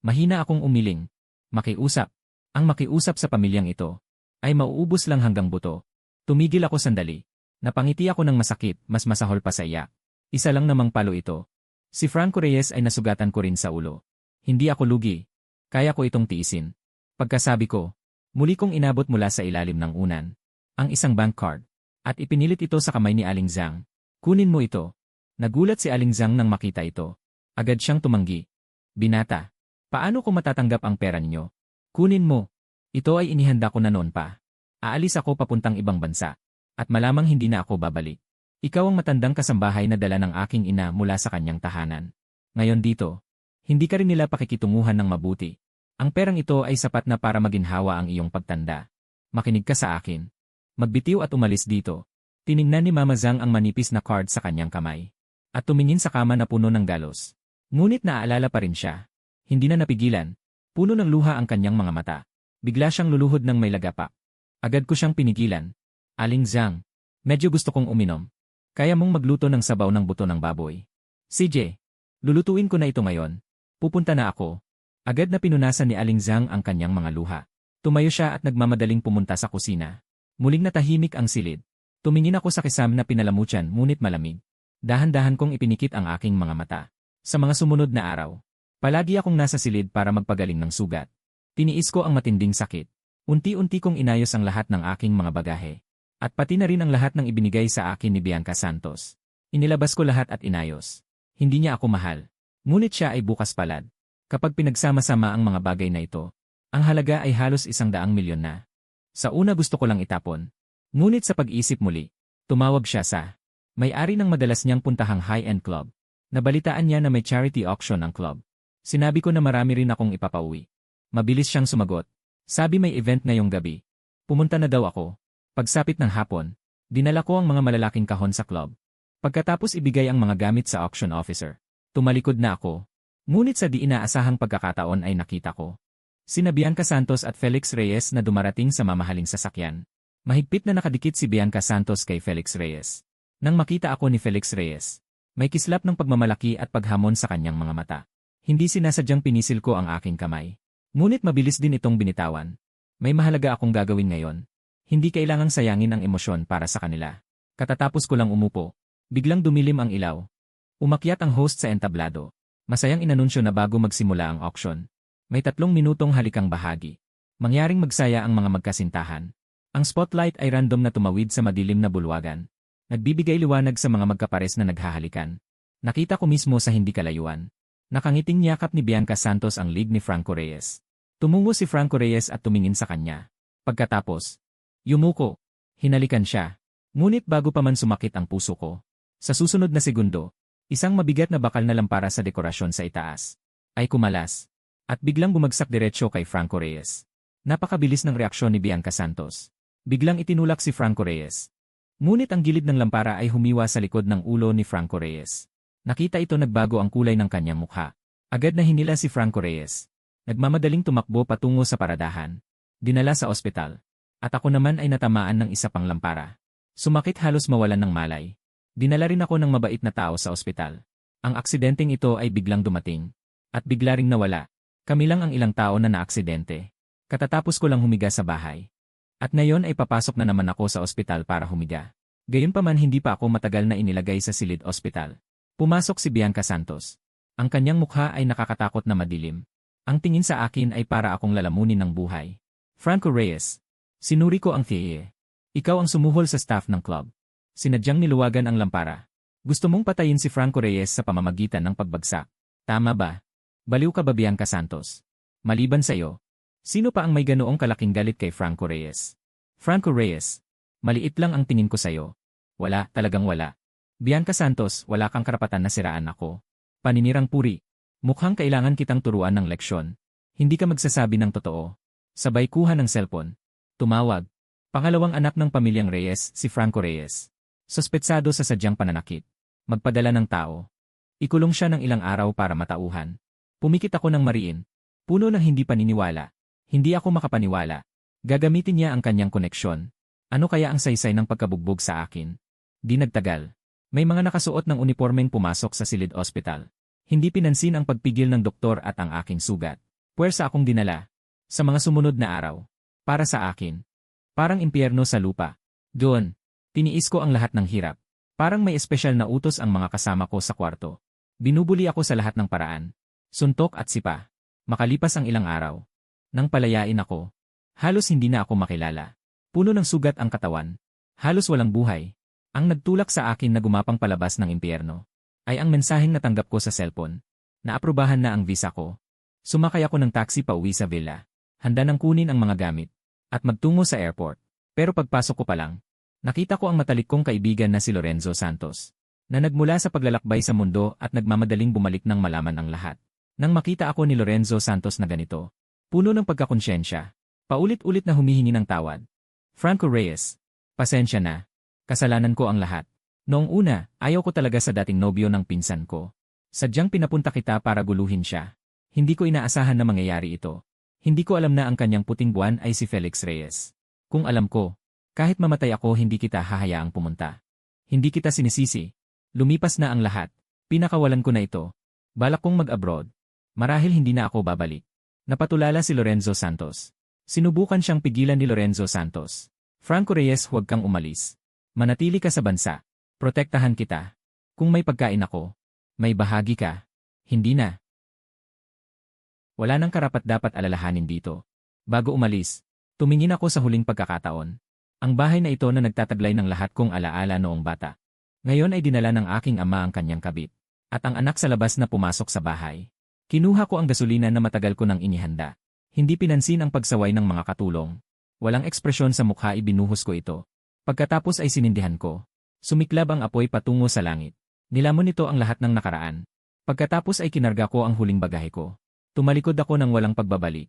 Mahina akong umiling. Makiusap. Ang makiusap sa pamilyang ito ay mauubos lang hanggang buto. Tumigil ako sandali. Napangiti ako ng masakit, mas masahol pa sa iyak. Isa lang namang palo ito. Si Franco Reyes ay nasugatan ko rin sa ulo. Hindi ako lugi. Kaya ko itong tiisin. Pagkasabi ko, muli kong inabot mula sa ilalim ng unan ang isang bank card at ipinilit ito sa kamay ni Aling Zhang. Kunin mo ito. Nagulat si Aling Zhang nang makita ito. Agad siyang tumanggi. Binata, paano ko matatanggap ang pera ninyo? Kunin mo. Ito ay inihanda ko na noon pa. Aalis ako papuntang ibang bansa. At malamang hindi na ako babalik. Ikaw ang matandang kasambahay na dala ng aking ina mula sa kanyang tahanan. Ngayon dito, hindi ka rin nila pakikitunguhan ng mabuti. Ang perang ito ay sapat na para maginhawa ang iyong pagtanda. Makinig ka sa akin. Magbitiw at umalis dito. Tiningnan ni Mama Zhang ang manipis na card sa kanyang kamay. At tumingin sa kama na puno ng galos. Ngunit naaalala pa rin siya. Hindi na napigilan. Puno ng luha ang kanyang mga mata. Bigla siyang luluhod ng may lagapak. Agad ko siyang pinigilan. Aling Zhang, medyo gusto kong uminom. Kaya mong magluto ng sabaw ng buto ng baboy. CJ, lulutuin ko na ito ngayon. Pupunta na ako. Agad na pinunasan ni Aling Zhang ang kanyang mga luha. Tumayo siya at nagmamadaling pumunta sa kusina. Muling natahimik ang silid. Tumingin ako sa kisam na pinalamutsyan ngunit malamig. Dahan-dahan kong ipinikit ang aking mga mata. Sa mga sumunod na araw, palagi akong nasa silid para magpagaling ng sugat. Tiniis ko ang matinding sakit. Unti-unti kong inayos ang lahat ng aking mga bagahe. At pati na rin ang lahat ng ibinigay sa akin ni Bianca Santos. Inilabas ko lahat at inayos. Hindi niya ako mahal. Ngunit siya ay bukas palad. Kapag pinagsama-sama ang mga bagay na ito, ang halaga ay halos 100 milyon na. Sa una gusto ko lang itapon. Ngunit sa pag-isip muli, tumawag siya sa may-ari ng madalas niyang puntahang high-end club. Nabalitaan niya na may charity auction ang club. Sinabi ko na marami rin akong ipapauwi. Mabilis siyang sumagot. Sabi may event ngayong gabi. Pumunta na daw ako. Pagsapit ng hapon, dinala ko ang mga malalaking kahon sa club. Pagkatapos ibigay ang mga gamit sa auction officer. Tumalikod na ako. Ngunit sa di inaasahang pagkakataon ay nakita ko sina Bianca Santos at Felix Reyes na dumarating sa mamahaling sasakyan. Mahigpit na nakadikit si Bianca Santos kay Felix Reyes. Nang makita ako ni Felix Reyes, may kislap ng pagmamalaki at paghamon sa kanyang mga mata. Hindi sinasadyang pinisil ko ang aking kamay. Ngunit mabilis din itong binitawan. May mahalaga akong gagawin ngayon. Hindi kailangang sayangin ang emosyon para sa kanila. Katatapos ko lang umupo, biglang dumilim ang ilaw. Umakyat ang host sa entablado. Masayang inanunsyo na bago magsimula ang auction. May 3 minutong halikang bahagi. Mangyaring magsaya ang mga magkasintahan. Ang spotlight ay random na tumawid sa madilim na bulwagan. Nagbibigay liwanag sa mga magkapares na naghahalikan. Nakita ko mismo sa hindi kalayuan. Nakangiting niyakap ni Bianca Santos ang leeg ni Franco Reyes. Tumungo si Franco Reyes at tumingin sa kanya. Pagkatapos, yumuko. Hinalikan siya. Ngunit bago pa man sumakit ang puso ko. Sa susunod na segundo, isang mabigat na bakal na lampara sa dekorasyon sa itaas ay kumalas at biglang bumagsak diretsyo kay Franco Reyes. Napakabilis ng reaksyon ni Bianca Santos. Biglang itinulak si Franco Reyes. Ngunit ang gilid ng lampara ay humiwa sa likod ng ulo ni Franco Reyes. Nakita ito nagbago ang kulay ng kanyang mukha. Agad na hinila si Franco Reyes. Nagmamadaling tumakbo patungo sa paradahan. Dinala sa ospital. At ako naman ay natamaan ng isa pang lampara. Sumakit halos mawalan ng malay. Dinala rin ako ng mabait na tao sa ospital. Ang aksidenteng ito ay biglang dumating. At bigla ring nawala. Kami lang ang ilang tao na naaksidente. Katatapos ko lang humiga sa bahay. At ngayon ay papasok na naman ako sa ospital para humiga. Gayunpaman hindi pa ako matagal na inilagay sa silid ospital. Pumasok si Bianca Santos. Ang kanyang mukha ay nakakatakot na madilim. Ang tingin sa akin ay para akong lalamunin ng buhay. Franco Reyes. Sinuri ko ang tiye. Ikaw ang sumuhol sa staff ng club. Sinadyang niluwagan ang lampara. Gusto mong patayin si Franco Reyes sa pamamagitan ng pagbagsak. Tama ba? Baliw ka ba, Bianca Santos? Maliban sa iyo, sino pa ang may ganoong kalaking galit kay Franco Reyes? Franco Reyes. Maliit lang ang tingin ko sa'yo. Wala, talagang wala. Bianca Santos, wala kang karapatan na siraan ako. Paninirang puri. Mukhang kailangan kitang turuan ng leksyon. Hindi ka magsasabi ng totoo. Sabay kuha ng cellphone. Tumawag. Pangalawang anak ng pamilyang Reyes, si Franco Reyes. Sospetsado sa sadyang pananakit. Magpadala ng tao. Ikulong siya ng ilang araw para matauhan. Pumikit ako ng mariin. Puno ng hindi paniniwala. Hindi ako makapaniwala. Gagamitin niya ang kanyang koneksyon. Ano kaya ang saysay ng pagkabugbog sa akin? Di nagtagal. May mga nakasuot ng unipormeng pumasok sa silid ospital. Hindi pinansin ang pagpigil ng doktor at ang aking sugat. Puwersa akong dinala. Sa mga sumunod na araw. Para sa akin. Parang impyerno sa lupa. Doon. Tiniis ko ang lahat ng hirap. Parang may espesyal na utos ang mga kasama ko sa kwarto. Binubuli ako sa lahat ng paraan. Suntok at sipa. Makalipas ang ilang araw. Nang palayain ako. Halos hindi na ako makilala. Puno ng sugat ang katawan. Halos walang buhay. Ang nagtulak sa akin na gumapang palabas ng impyerno ay ang mensaheng natanggap ko sa cellphone. Naaprubahan na ang visa ko. Sumakay ako ng taxi pa uwi sa villa. Handa nang kunin ang mga gamit at magtungo sa airport. Pero pagpasok ko pa lang, nakita ko ang matalik kong kaibigan na si Lorenzo Santos na nagmula sa paglalakbay sa mundo at nagmamadaling bumalik nang malaman ang lahat. Nang makita ako ni Lorenzo Santos na ganito, puno ng pagkakonsyensya, paulit-ulit na humihingi ng tawad. Franco Reyes, pasensya na. Kasalanan ko ang lahat. Noong una, ayaw ko talaga sa dating nobyo ng pinsan ko. Sadyang pinapunta kita para guluhin siya. Hindi ko inaasahan na mangyayari ito. Hindi ko alam na ang kanyang puting buwan ay si Felix Reyes. Kung alam ko, kahit mamatay ako hindi kita hahayaang pumunta. Hindi kita sinisisi. Lumipas na ang lahat. Pinakawalan ko na ito. Balak kong mag-abroad. Marahil hindi na ako babalik. Napatulala si Lorenzo Santos. Sinubukan siyang pigilan ni Lorenzo Santos. Franco Reyes, huwag kang umalis. Manatili ka sa bansa. Protektahan kita. Kung may pagkain ako, may bahagi ka. Hindi na. Wala nang karapat-dapat alalahanin dito. Bago umalis, tumingin ako sa huling pagkakataon. Ang bahay na ito na nagtataglay ng lahat kong alaala noong bata. Ngayon ay dinala ng aking ama ang kanyang kabit. At ang anak sa labas na pumasok sa bahay. Kinuha ko ang gasolina na matagal ko nang inihanda. Hindi pinansin ang pagsaway ng mga katulong. Walang ekspresyon sa mukha, ibinuhos ko ito. Pagkatapos ay sinindihan ko. Sumiklab ang apoy patungo sa langit. Nilamon nito ang lahat ng nakaraan. Pagkatapos ay kinarga ko ang huling bagahe ko. Tumalikod ako ng walang pagbabalik.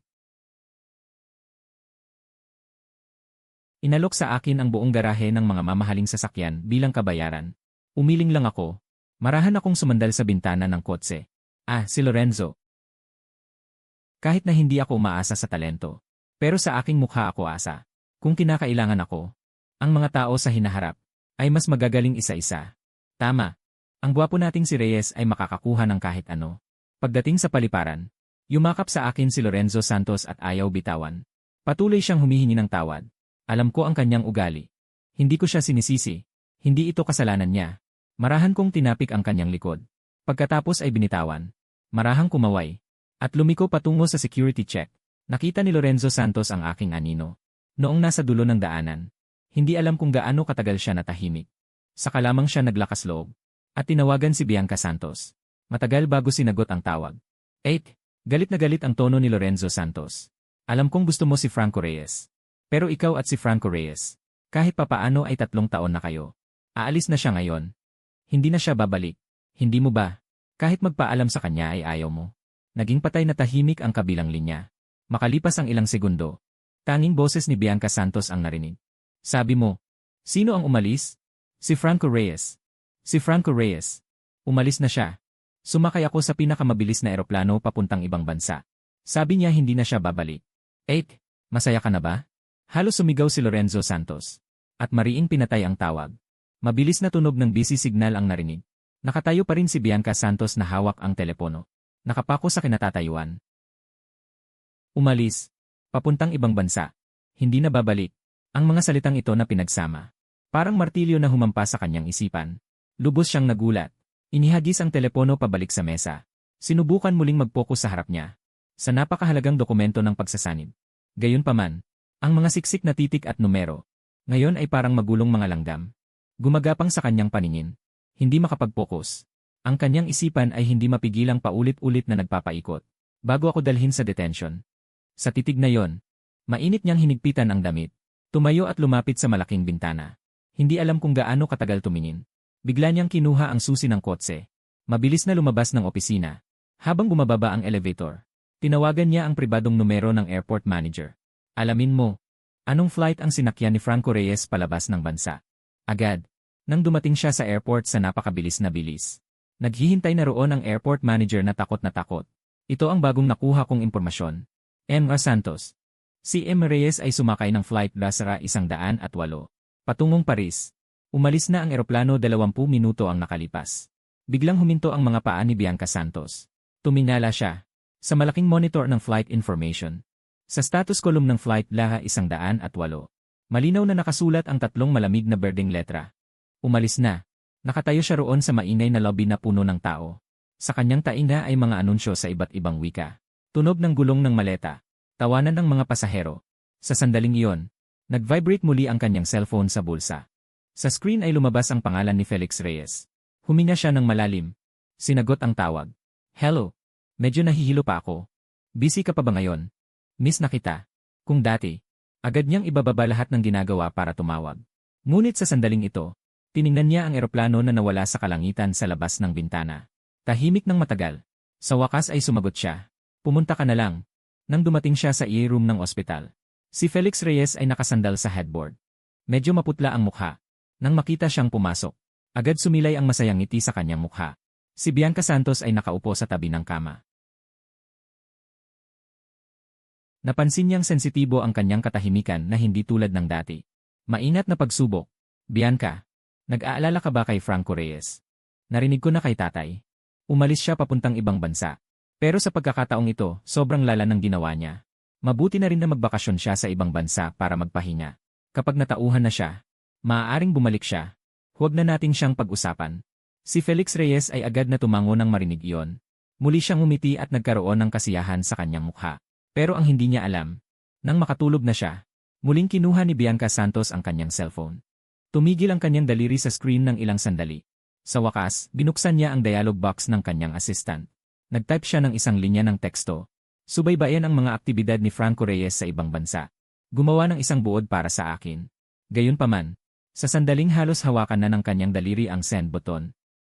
Inalok sa akin ang buong garahe ng mga mamahaling sasakyan bilang kabayaran. Umiling lang ako. Marahan akong sumandal sa bintana ng kotse. Si Lorenzo. Kahit na hindi ako umaasa sa talento. Pero sa aking mukha ako asa. Kung kinakailangan ako, ang mga tao sa hinaharap ay mas magagaling isa-isa. Tama. Ang gwapo nating si Reyes ay makakakuha ng kahit ano. Pagdating sa paliparan, yumakap sa akin si Lorenzo Santos at ayaw bitawan. Patuloy siyang humihingi ng tawad. Alam ko ang kanyang ugali. Hindi ko siya sinisisi. Hindi ito kasalanan niya. Marahan kong tinapik ang kanyang likod. Pagkatapos ay binitawan. Marahang kumaway. At lumiko patungo sa security check. Nakita ni Lorenzo Santos ang aking anino. Noong nasa dulo ng daanan. Hindi alam kung gaano katagal siya natahimik. Saka lamang siya naglakas loob. At tinawagan si Bianca Santos. Matagal bago sinagot ang tawag. 8. Galit na galit ang tono ni Lorenzo Santos. Alam kong gusto mo si Franco Reyes. Pero ikaw at si Franco Reyes, kahit papaano ay 3 taon na kayo. Aalis na siya ngayon. Hindi na siya babalik. Hindi mo ba? Kahit magpaalam sa kanya ay ayaw mo. Naging patay na tahimik ang kabilang linya. Makalipas ang ilang segundo, tanging boses ni Bianca Santos ang narinig. Sabi mo, sino ang umalis? Si Franco Reyes. Si Franco Reyes. Umalis na siya. Sumakay ako sa pinakamabilis na eroplano papuntang ibang bansa. Sabi niya hindi na siya babalik. 8. Masaya ka na ba? Halos sumigaw si Lorenzo Santos. At mariing pinatay ang tawag. Mabilis na tunog ng busy signal ang narinig. Nakatayo pa rin si Bianca Santos na hawak ang telepono. Nakapako sa kinatatayuan. Umalis. Papuntang ibang bansa. Hindi na babalik. Ang mga salitang ito na pinagsama Parang martilyo na humampas sa kanyang isipan. Lubos siyang nagulat. Inihagis ang telepono pabalik sa mesa. Sinubukan muling mag-focus sa harap niya. Sa napakahalagang dokumento ng pagsasanib. Gayunpaman, ang mga siksik na titik at numero, ngayon ay parang magulong mga langgam. Gumagapang sa kanyang paningin. Hindi makapag-focus. Ang kanyang isipan ay hindi mapigilang paulit-ulit na nagpapaikot. Bago ako dalhin sa detention. Sa titig na yon, mainit niyang hinigpitan ang damit. Tumayo at lumapit sa malaking bintana. Hindi alam kung gaano katagal tumingin. Bigla niyang kinuha ang susi ng kotse. Mabilis na lumabas ng opisina. Habang bumababa ang elevator, tinawagan niya ang pribadong numero ng airport manager. Alamin mo, anong flight ang sinakyan ni Franco Reyes palabas ng bansa? Agad, nang dumating siya sa airport sa napakabilis na bilis. Naghihintay na roon ang airport manager na takot na takot. Ito ang bagong nakuha kong impormasyon. M. Santos. Si M. Reyes ay sumakay ng flight Lazara 108 patungong Paris. Umalis na ang eroplano 20 minuto ang nakalipas. Biglang huminto ang mga paa ni Bianca Santos. Tumingala siya sa malaking monitor ng flight information. Sa status column ng flight Laha 108, malinaw na nakasulat ang 3 malamig na berdeng letra. Umalis na. Nakatayo siya roon sa mainay na lobby na puno ng tao. Sa kanyang tainga ay mga anunsyo sa iba't ibang wika. Tunog ng gulong ng maleta. Tawanan ng mga pasahero. Sa sandaling iyon, nag-vibrate muli ang kanyang cellphone sa bulsa. Sa screen ay lumabas ang pangalan ni Felix Reyes. Huminga siya ng malalim. Sinagot ang tawag. Hello. Medyo nahihilo pa ako. Busy ka pa ba ngayon? Miss na kita. Kung dati, agad niyang ibababa lahat ng ginagawa para tumawag. Ngunit sa sandaling ito, tiningnan niya ang eroplano na nawala sa kalangitan sa labas ng bintana. Tahimik ng matagal. Sa wakas ay sumagot siya. Pumunta ka na lang. Nang dumating siya sa EA room ng ospital, si Felix Reyes ay nakasandal sa headboard. Medyo maputla ang mukha. Nang makita siyang pumasok, agad sumilay ang masayang ngiti sa kanyang mukha. Si Bianca Santos ay nakaupo sa tabi ng kama. Napansin niyang sensitibo ang kanyang katahimikan na hindi tulad ng dati. Mainat na pagsubok. Bianca, nag-aalala ka ba kay Franco Reyes? Narinig ko na kay tatay. Umalis siya papuntang ibang bansa. Pero sa pagkakataong ito, sobrang lala ng ginawa niya. Mabuti na rin na magbakasyon siya sa ibang bansa para magpahinga. Kapag natauhan na siya, maaaring bumalik siya. Huwag na nating siyang pag-usapan. Si Felix Reyes ay agad na tumango nang marinig iyon. Muli siyang umiti at nagkaroon ng kasiyahan sa kanyang mukha. Pero ang hindi niya alam, nang makatulog na siya, muling kinuha ni Bianca Santos ang kanyang cellphone. Tumigil ang kanyang daliri sa screen ng ilang sandali. Sa wakas, binuksan niya ang dialog box ng kanyang assistant. Nag-type siya ng isang linya ng teksto. Subaybayan ang mga aktibidad ni Franco Reyes sa ibang bansa. Gumawa ng isang buod para sa akin. Gayunpaman, sa sandaling halos hawakan na ng kanyang daliri ang send button.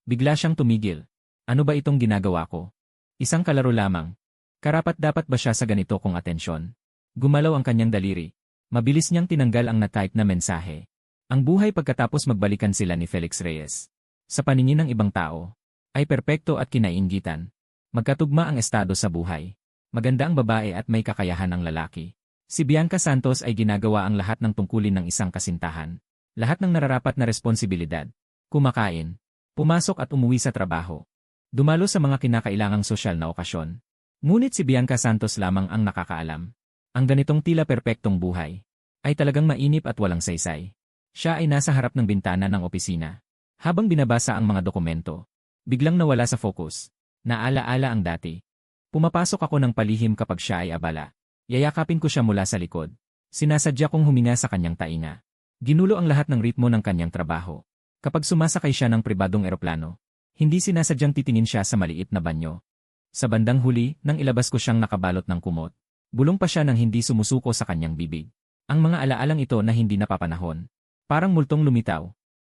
Bigla siyang tumigil. Ano ba itong ginagawa ko? Isang kalaro lamang. Karapat-dapat ba siya sa ganito kong atensyon? Gumalaw ang kanyang daliri. Mabilis niyang tinanggal ang na-type na mensahe. Ang buhay pagkatapos magbalikan sila ni Felix Reyes. Sa paningin ng ibang tao, ay perpekto at kinainggitan. Magkatugma ang estado sa buhay. Maganda ang babae at may kakayahan ang lalaki. Si Bianca Santos ay ginagawa ang lahat ng tungkulin ng isang kasintahan. Lahat ng nararapat na responsibilidad. Kumakain, pumasok at umuwi sa trabaho. Dumalo sa mga kinakailangang sosyal na okasyon. Ngunit si Bianca Santos lamang ang nakakaalam. Ang ganitong tila perpektong buhay ay talagang mainip at walang saysay. Siya ay nasa harap ng bintana ng opisina. Habang binabasa ang mga dokumento, biglang nawala sa focus. Naala-ala ang dati. Pumapasok ako ng palihim kapag siya ay abala. Yayakapin ko siya mula sa likod. Sinasadya kong huminga sa kanyang tainga. Ginulo ang lahat ng ritmo ng kanyang trabaho. Kapag sumasakay siya ng pribadong eroplano, hindi sinasadyang titingin siya sa maliit na banyo. Sa bandang huli, nang ilabas ko siyang nakabalot ng kumot, bulong pa siya nang hindi sumusuko sa kanyang bibig. Ang mga alaalang ito na hindi napapanahon. Parang multong lumitaw,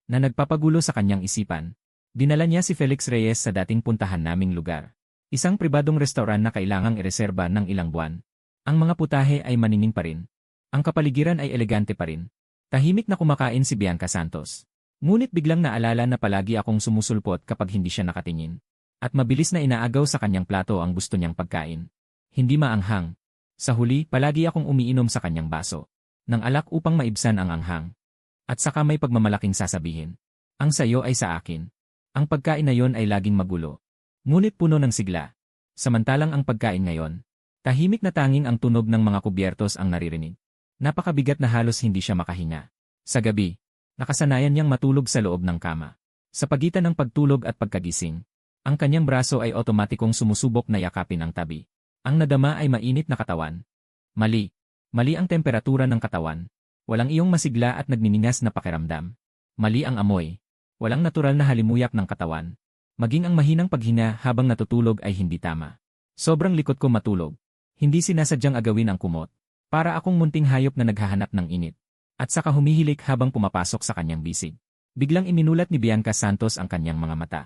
na nagpapagulo sa kanyang isipan. Dinala niya si Felix Reyes sa dating puntahan naming lugar. Isang pribadong restaurant na kailangang ireserba ng ilang buwan. Ang mga putahe ay maningin pa rin. Ang kapaligiran ay elegante pa rin. Tahimik na kumakain si Bianca Santos. Ngunit biglang naalala na palagi akong sumusulpot kapag hindi siya nakatingin. At mabilis na inaagaw sa kanyang plato ang gusto niyang pagkain. Hindi maanghang. Sa huli, palagi akong umiinom sa kanyang baso ng alak upang maibsan ang anghang. At saka may pagmamalaking sasabihin, ang sayo ay sa akin. Ang pagkain na yon ay laging magulo. Ngunit puno ng sigla. Samantalang ang pagkain ngayon, tahimik na tanging ang tunog ng mga kubyertos ang naririnig. Napakabigat na halos hindi siya makahinga. Sa gabi, Nakasanayan niyang matulog sa loob ng kama. Sa pagitan ng pagtulog at pagkagising, ang kanyang braso ay otomatikong sumusubok na yakapin ang tabi. Ang nadama ay mainit na katawan. Mali. Mali ang temperatura ng katawan. Walang iyong masigla at nagniningas na pakiramdam. Mali ang amoy. Walang natural na halimuyak ng katawan. Maging ang mahinang paghina habang natutulog ay hindi tama. Sobrang likot ko matulog. Hindi sinasadyang agawin ang kumot. Para akong munting hayop na naghahanap ng init. At saka humihilik habang pumapasok sa kanyang bisig. Biglang iminulat ni Bianca Santos ang kanyang mga mata.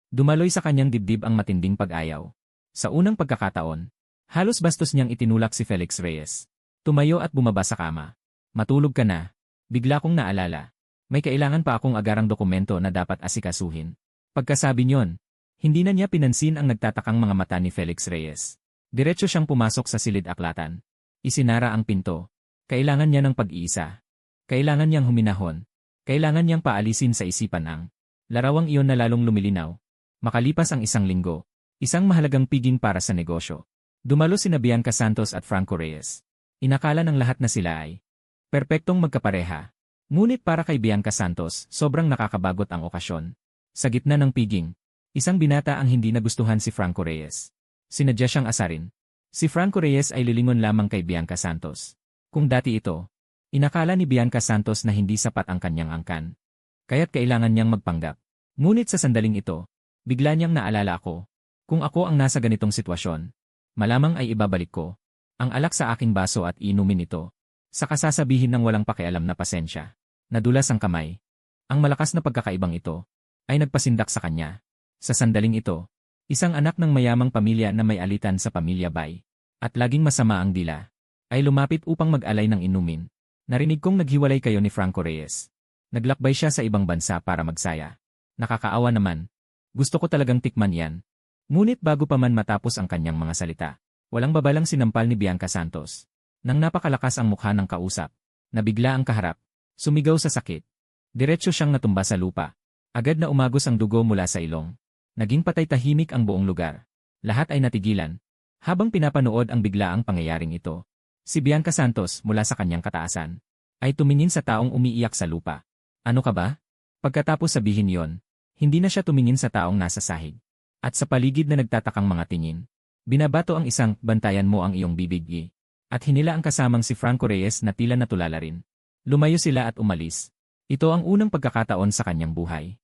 Dumaloy sa kanyang dibdib ang matinding pag-ayaw. Sa unang pagkakataon, halos bastos niyang itinulak si Felix Reyes. Tumayo at bumaba sa kama. Matulog ka na. Bigla kong naalala. May kailangan pa akong agarang dokumento na dapat asikasuhin. Pagkasabi niyon, hindi na niya pinansin ang nagtatakang mga mata ni Felix Reyes. Diretso siyang pumasok sa silid-aklatan. Isinara ang pinto. Kailangan niya ng pag-iisa. Kailangan niyang huminahon. Kailangan niyang paalisin sa isipan ang larawang iyon na lalong lumilinaw. Makalipas ang isang linggo, isang mahalagang piging para sa negosyo. Dumalo sina Bianca Santos at Franco Reyes. Inakala ng lahat na sila ay perpektong magkapareha. Ngunit para kay Bianca Santos, sobrang nakakabagot ang okasyon. Sa gitna ng piging, isang binata ang hindi nagustuhan si Franco Reyes. Sinadya siyang asarin. Si Franco Reyes ay lilingon lamang kay Bianca Santos. Kung dati ito, inakala ni Bianca Santos na hindi sapat ang kanyang angkan. Kaya't kailangan niyang magpanggap. Ngunit sa sandaling ito, bigla niyang naalala ako. Kung ako ang nasa ganitong sitwasyon, malamang ay ibabalik ko ang alak sa aking baso at inumin ito. Saka sasabihin ng walang pakialam na pasensya. Nadulas ang kamay. Ang malakas na pagkakaibang ito ay nagpasindak sa kanya. Sa sandaling ito, isang anak ng mayamang pamilya na may alitan sa pamilya Bay at laging masama ang dila ay lumapit upang mag-alay ng inumin. Narinig kong naghiwalay kayo ni Franco Reyes. Naglakbay siya sa ibang bansa para magsaya. Nakakaawa naman. Gusto ko talagang tikman yan. Ngunit bago pa man matapos ang kanyang mga salita, walang babalang sinampal ni Bianca Santos. Nang napakalakas ang mukha ng kausap, nabigla ang kaharap, sumigaw sa sakit. Diretso siyang natumba sa lupa. Agad na umagos ang dugo mula sa ilong. Naging patay tahimik ang buong lugar. Lahat ay natigilan. Habang pinapanood ang biglaang pangyayaring ito, si Bianca Santos mula sa kanyang kataasan ay tumingin sa taong umiiyak sa lupa. Ano ka ba? Pagkatapos sabihin yon, hindi na siya tumingin sa taong nasa sahig. At sa paligid na nagtatakang mga tingin, binabato ang isang, bantayan mo ang iyong bibig. At hinila ang kasamang si Franco Reyes na tila natulala rin. Lumayo sila at umalis. Ito ang unang pagkakataon sa kanyang buhay.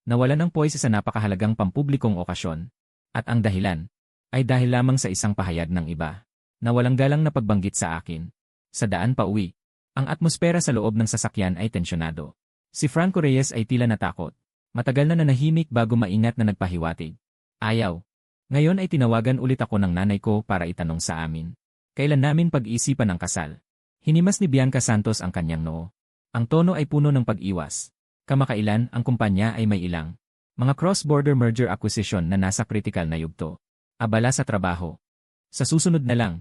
Nawalan ng poise sa napakahalagang pampublikong okasyon. At ang dahilan ay dahil lamang sa isang pahayag ng iba na walang galang na pagbanggit sa akin. Sa daan pa uwi, ang atmosfera sa loob ng sasakyan ay tensyonado. Si Franco Reyes ay tila natakot. Matagal na nanahimik bago maingat na nagpahiwatig. Ayaw. Ngayon ay tinawagan ulit ako ng nanay ko para itanong sa amin. Kailan namin pag-iisipan ang kasal? Hinimas ni Bianca Santos ang kanyang noo. Ang tono ay puno ng pag-iwas. Kamakailan ang kumpanya ay may ilang mga cross-border merger acquisition na nasa critical na yugto. Abala sa trabaho. Sa susunod na lang,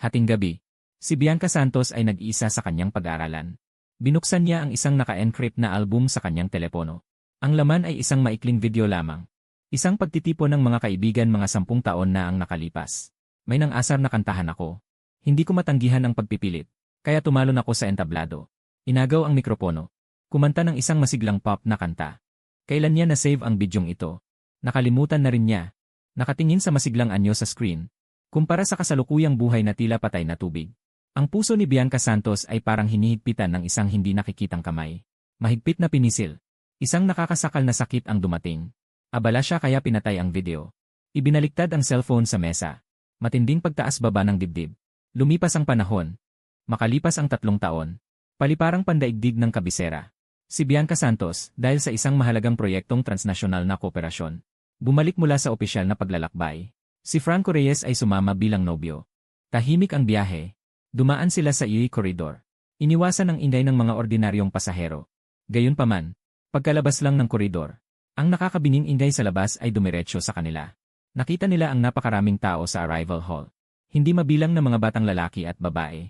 hating gabi, si Bianca Santos ay nag-iisa sa kanyang pag-aaralan. Binuksan niya ang isang naka-encrypt na album sa kanyang telepono. Ang laman ay isang maikling video lamang. Isang pagtitipon ng mga kaibigan mga 10 taon na ang nakalipas. May nang-asar na kantahan ako. Hindi ko matanggihan ang pagpipilit, kaya tumalon ako sa entablado. Inagaw ang mikropono. Kumanta ng isang masiglang pop na kanta. Kailan niya na-save ang bidyong ito? Nakalimutan na rin niya. Nakatingin sa masiglang anyo sa screen. Kumpara sa kasalukuyang buhay na tila patay na tubig. Ang puso ni Bianca Santos ay parang hinihigpitan ng isang hindi nakikitang kamay. Mahigpit na pinisil. Isang nakakasakal na sakit ang dumating. Abala siya kaya pinatay ang video. Ibinaliktad ang cellphone sa mesa. Matinding pagtaas-baba ng dibdib. Lumipas ang panahon. Makalipas ang 3 taon. Paliparang pandaigdig ng kabisera. Si Bianca Santos, dahil sa isang mahalagang proyektong transnasyonal na kooperasyon, bumalik mula sa opisyal na paglalakbay. Si Franco Reyes ay sumama bilang nobyo. Tahimik ang biyahe. Dumaan sila sa UE Corridor. Iniwasan ang ingay ng mga ordinaryong pasahero. Gayunpaman, pagkalabas lang ng koridor, ang nakakabinging ingay sa labas ay dumiretso sa kanila. Nakita nila ang napakaraming tao sa arrival hall. Hindi mabilang na mga batang lalaki at babae.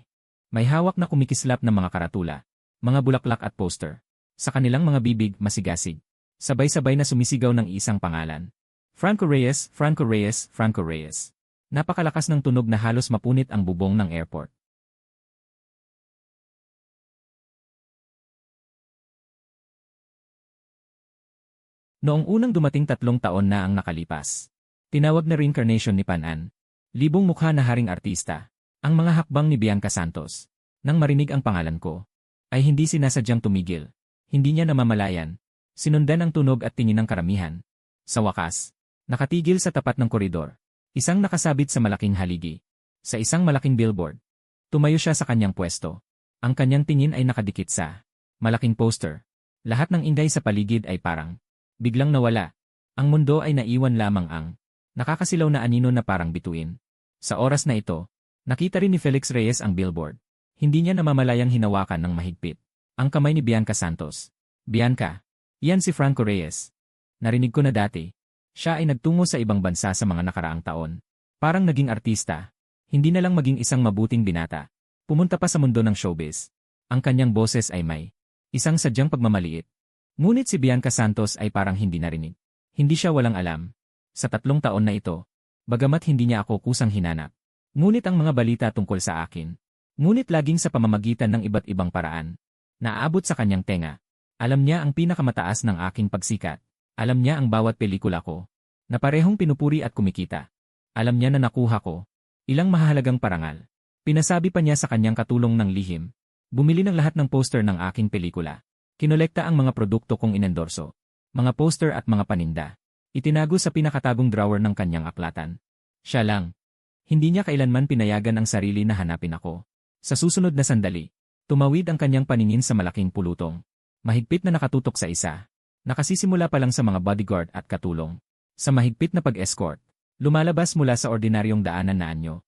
May hawak na kumikislap ng mga karatula, mga bulaklak at poster. Sa kanilang mga bibig masigasig. Sabay-sabay na sumisigaw ng isang pangalan. Franco Reyes, Franco Reyes, Franco Reyes. Napakalakas ng tunog na halos mapunit ang bubong ng airport. Noong unang dumating 3 taon na ang nakalipas. Tinawag na reincarnation ni Pan-an. Libong mukha na haring artista. Ang mga hakbang ni Bianca Santos. Nang marinig ang pangalan ko, ay hindi sinasadyang tumigil. Hindi niya namamalayan. Sinundan ang tunog at tingin ng karamihan. Sa wakas, nakatigil sa tapat ng koridor. Isang nakasabit sa malaking haligi. Sa isang malaking billboard. Tumayo siya sa kanyang pwesto. Ang kanyang tingin ay nakadikit sa malaking poster. Lahat ng inday sa paligid ay parang biglang nawala. Ang mundo ay naiwan lamang ang nakakasilaw na anino na parang bituin. Sa oras na ito, nakita rin ni Felix Reyes ang billboard. Hindi niya namamalayang hinawakan ng mahigpit ang kamay ni Bianca Santos. Bianca, yan si Franco Reyes. Narinig ko na dati. Siya ay nagtungo sa ibang bansa sa mga nakaraang taon. Parang naging artista. Hindi na lang maging isang mabuting binata. Pumunta pa sa mundo ng showbiz. Ang kanyang boses ay may isang sadyang pagmamaliit. Ngunit si Bianca Santos ay parang hindi narinig. Hindi siya walang alam. Sa 3 taon na ito, bagamat hindi niya ako kusang hinanap. Ngunit ang mga balita tungkol sa akin. Ngunit laging sa pamamagitan ng iba't ibang paraan. Naaabot sa kanyang tenga. Alam niya ang pinakamataas ng aking pagsikat. Alam niya ang bawat pelikula ko. Na parehong pinupuri at kumikita. Alam niya na nakuha ko ilang mahalagang parangal. Pinasabi pa niya sa kanyang katulong ng lihim. Bumili ng lahat ng poster ng aking pelikula. Kinolekta ang mga produkto kong inendorso. Mga poster at mga paninda. Itinago sa pinakatagong drawer ng kanyang aklatan. Siya lang. Hindi niya kailanman pinayagan ang sarili na hanapin ako. Sa susunod na sandali, tumawid ang kanyang paningin sa malaking pulutong. Mahigpit na nakatutok sa isa. Nakasisimula pa lang sa mga bodyguard at katulong. Sa mahigpit na pag-escort, lumalabas mula sa ordinaryong daanan na anyo.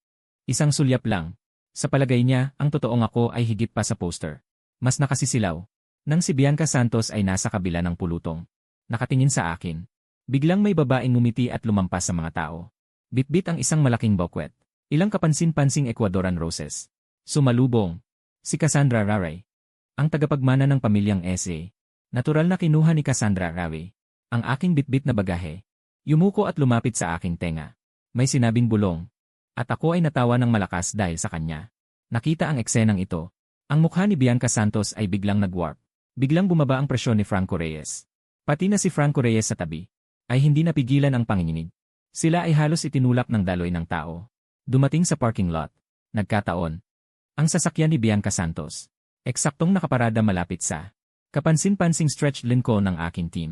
Isang sulyap lang. Sa palagay niya, ang totoong ako ay higit pa sa poster. Mas nakasisilaw. Nang si Bianca Santos ay nasa kabila ng pulutong. Nakatingin sa akin. Biglang may babaeng ngumiti at lumampas sa mga tao. Bitbit ang isang malaking bouquet. Ilang kapansin-pansing Ecuadoran roses. Sumalubong. Si Cassandra Raray. Ang tagapagmana ng pamilyang SA. Natural na kinuha ni Cassandra Raray ang aking bitbit na bagahe. Yumuko at lumapit sa aking tenga. May sinabing bulong. At ako ay natawa ng malakas dahil sa kanya. Nakita ang eksenang ito. Ang mukha ni Bianca Santos ay biglang nagwarp. Biglang bumaba ang presyon ni Franco Reyes. Pati na si Franco Reyes sa tabi ay hindi napigilan ang panginginig. Sila ay halos itinulak ng daloy ng tao. Dumating sa parking lot. Nagkataon. Ang sasakyan ni Bianca Santos. Eksaktong nakaparada malapit sa kapansin-pansing stretched Lincoln ng aking team.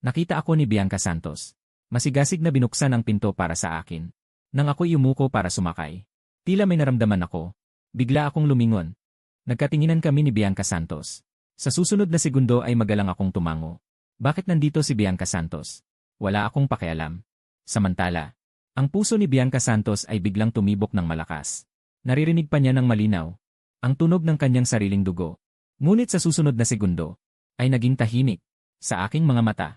Nakita ako ni Bianca Santos. Masigasig na binuksan ang pinto para sa akin. Nang ako'y yumuko para sumakay. Tila may naramdaman ako. Bigla akong lumingon. Nagkatinginan kami ni Bianca Santos. Sa susunod na segundo ay magalang akong tumango. Bakit nandito si Bianca Santos? Wala akong pakialam. Samantala, ang puso ni Bianca Santos ay biglang tumibok ng malakas. Naririnig pa niya ng malinaw ang tunog ng kanyang sariling dugo. Ngunit sa susunod na segundo, ay naging tahimik. Sa aking mga mata,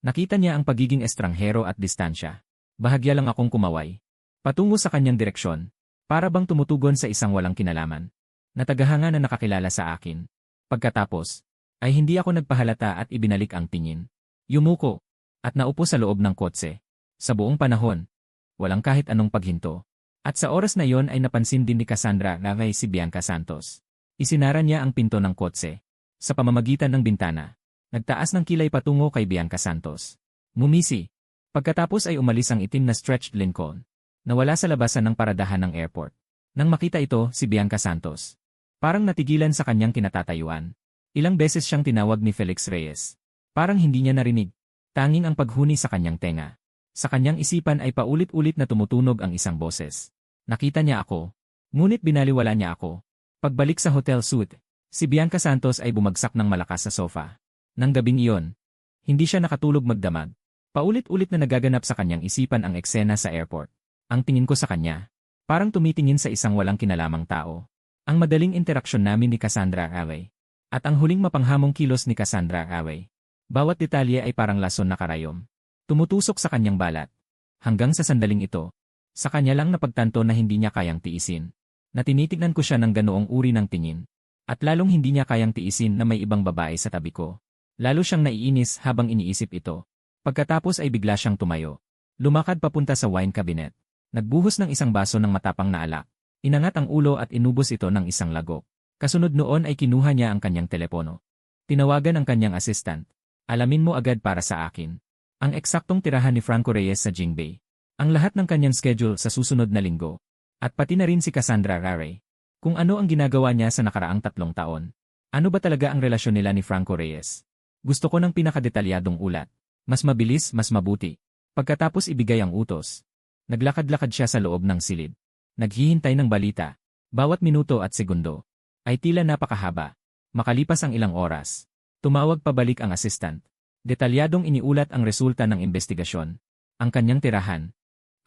nakita niya ang pagiging estranghero at distansya. Bahagya lang akong kumaway. Patungo sa kanyang direksyon, para bang tumutugon sa isang walang kinalaman. Na tagahanga na nakakilala sa akin. Pagkatapos, ay hindi ako nagpahalata at ibinalik ang tingin. Yumuko, at naupo sa loob ng kotse. Sa buong panahon, walang kahit anong paghinto. At sa oras na yon ay napansin din ni Cassandra na si Bianca Santos. Isinara niya ang pinto ng kotse. Sa pamamagitan ng bintana, nagtaas ng kilay patungo kay Bianca Santos. Ngumisi. Pagkatapos ay umalis ang itim na stretched Lincoln. Nawala sa labasan ng paradahan ng airport. Nang makita ito, si Bianca Santos. Parang natigilan sa kanyang kinatatayuan. Ilang beses siyang tinawag ni Felix Reyes. Parang hindi niya narinig. Tanging ang paghuni sa kanyang tenga. Sa kanyang isipan ay paulit-ulit na tumutunog ang isang boses. Nakita niya ako. Ngunit binaliwala niya ako. Pagbalik sa hotel suite, si Bianca Santos ay bumagsak ng malakas sa sofa. Nang gabing iyon, hindi siya nakatulog magdamag. Paulit-ulit na nagaganap sa kanyang isipan ang eksena sa airport. Ang tingin ko sa kanya, parang tumitingin sa isang walang kinalamang tao. Ang madaling interaksyon namin ni Cassandra Raray. At ang huling mapanghamong kilos ni Cassandra Raray. Bawat detalye ay parang lason na karayom. Tumutusok sa kanyang balat. Hanggang sa sandaling ito, sa kanya lang napagtanto na hindi niya kayang tiisin. Na tinitignan ko siya ng ganoong uri ng tingin. At lalong hindi niya kayang tiisin na may ibang babae sa tabi ko. Lalo siyang naiinis habang iniisip ito. Pagkatapos ay bigla siyang tumayo. Lumakad papunta sa wine cabinet. Nagbuhos ng isang baso ng matapang na alak. Inangat ang ulo at inubos ito ng isang lagok. Kasunod noon ay kinuha niya ang kanyang telepono. Tinawagan ang kanyang assistant. Alamin mo agad para sa akin. Ang eksaktong tirahan ni Franco Reyes sa Jingbei. Ang lahat ng kanyang schedule sa susunod na linggo. At pati na rin si Cassandra Rare. Kung ano ang ginagawa niya sa nakaraang 3 taon. Ano ba talaga ang relasyon nila ni Franco Reyes? Gusto ko ng pinakadetalyadong ulat. Mas mabilis, mas mabuti. Pagkatapos ibigay ang utos. Naglakad-lakad siya sa loob ng silid. Naghihintay ng balita. Bawat minuto at segundo ay tila napakahaba. Makalipas ang ilang oras. Tumawag pabalik ang assistant. Detalyadong iniulat ang resulta ng investigasyon. Ang kanyang tirahan.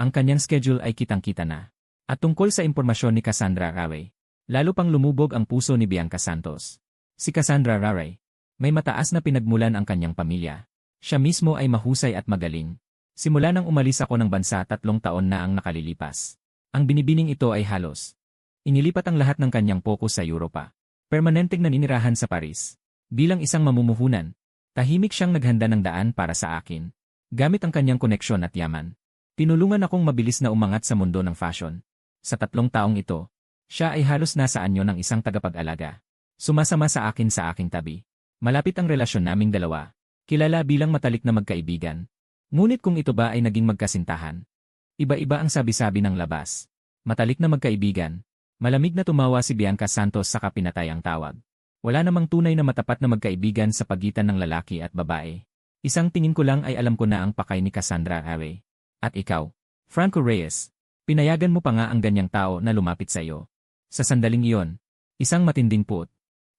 Ang kanyang schedule ay kitang-kita na. At tungkol sa impormasyon ni Cassandra Rare, lalo pang lumubog ang puso ni Bianca Santos. Si Cassandra Rare, may mataas na pinagmulan ang kanyang pamilya. Siya mismo ay mahusay at magaling. Simula nang umalis ako ng bansa 3 taon na ang nakalilipas. Ang binibining ito ay halos. Inilipat ang lahat ng kanyang focus sa Europa. Permanenteng naninirahan sa Paris. Bilang isang mamumuhunan, tahimik siyang naghanda ng daan para sa akin. Gamit ang kanyang koneksyon at yaman. Tinulungan akong mabilis na umangat sa mundo ng fashion. Sa 3 taong ito, siya ay halos nasa anyo ng isang tagapag-alaga. Sumasama sa akin sa aking tabi. Malapit ang relasyon naming dalawa. Kilala bilang matalik na magkaibigan. Ngunit kung ito ba ay naging magkasintahan? Iba-iba ang sabi-sabi ng labas. Matalik na magkaibigan. Malamig na tumawa si Bianca Santos sa pinatay ang tawag. Wala namang tunay na matapat na magkaibigan sa pagitan ng lalaki at babae. Isang tingin ko lang ay alam ko na ang pakay ni Cassandra Rare. At ikaw, Franco Reyes, pinayagan mo pa nga ang ganyang tao na lumapit sa iyo. Sa sandaling iyon, isang matinding puot,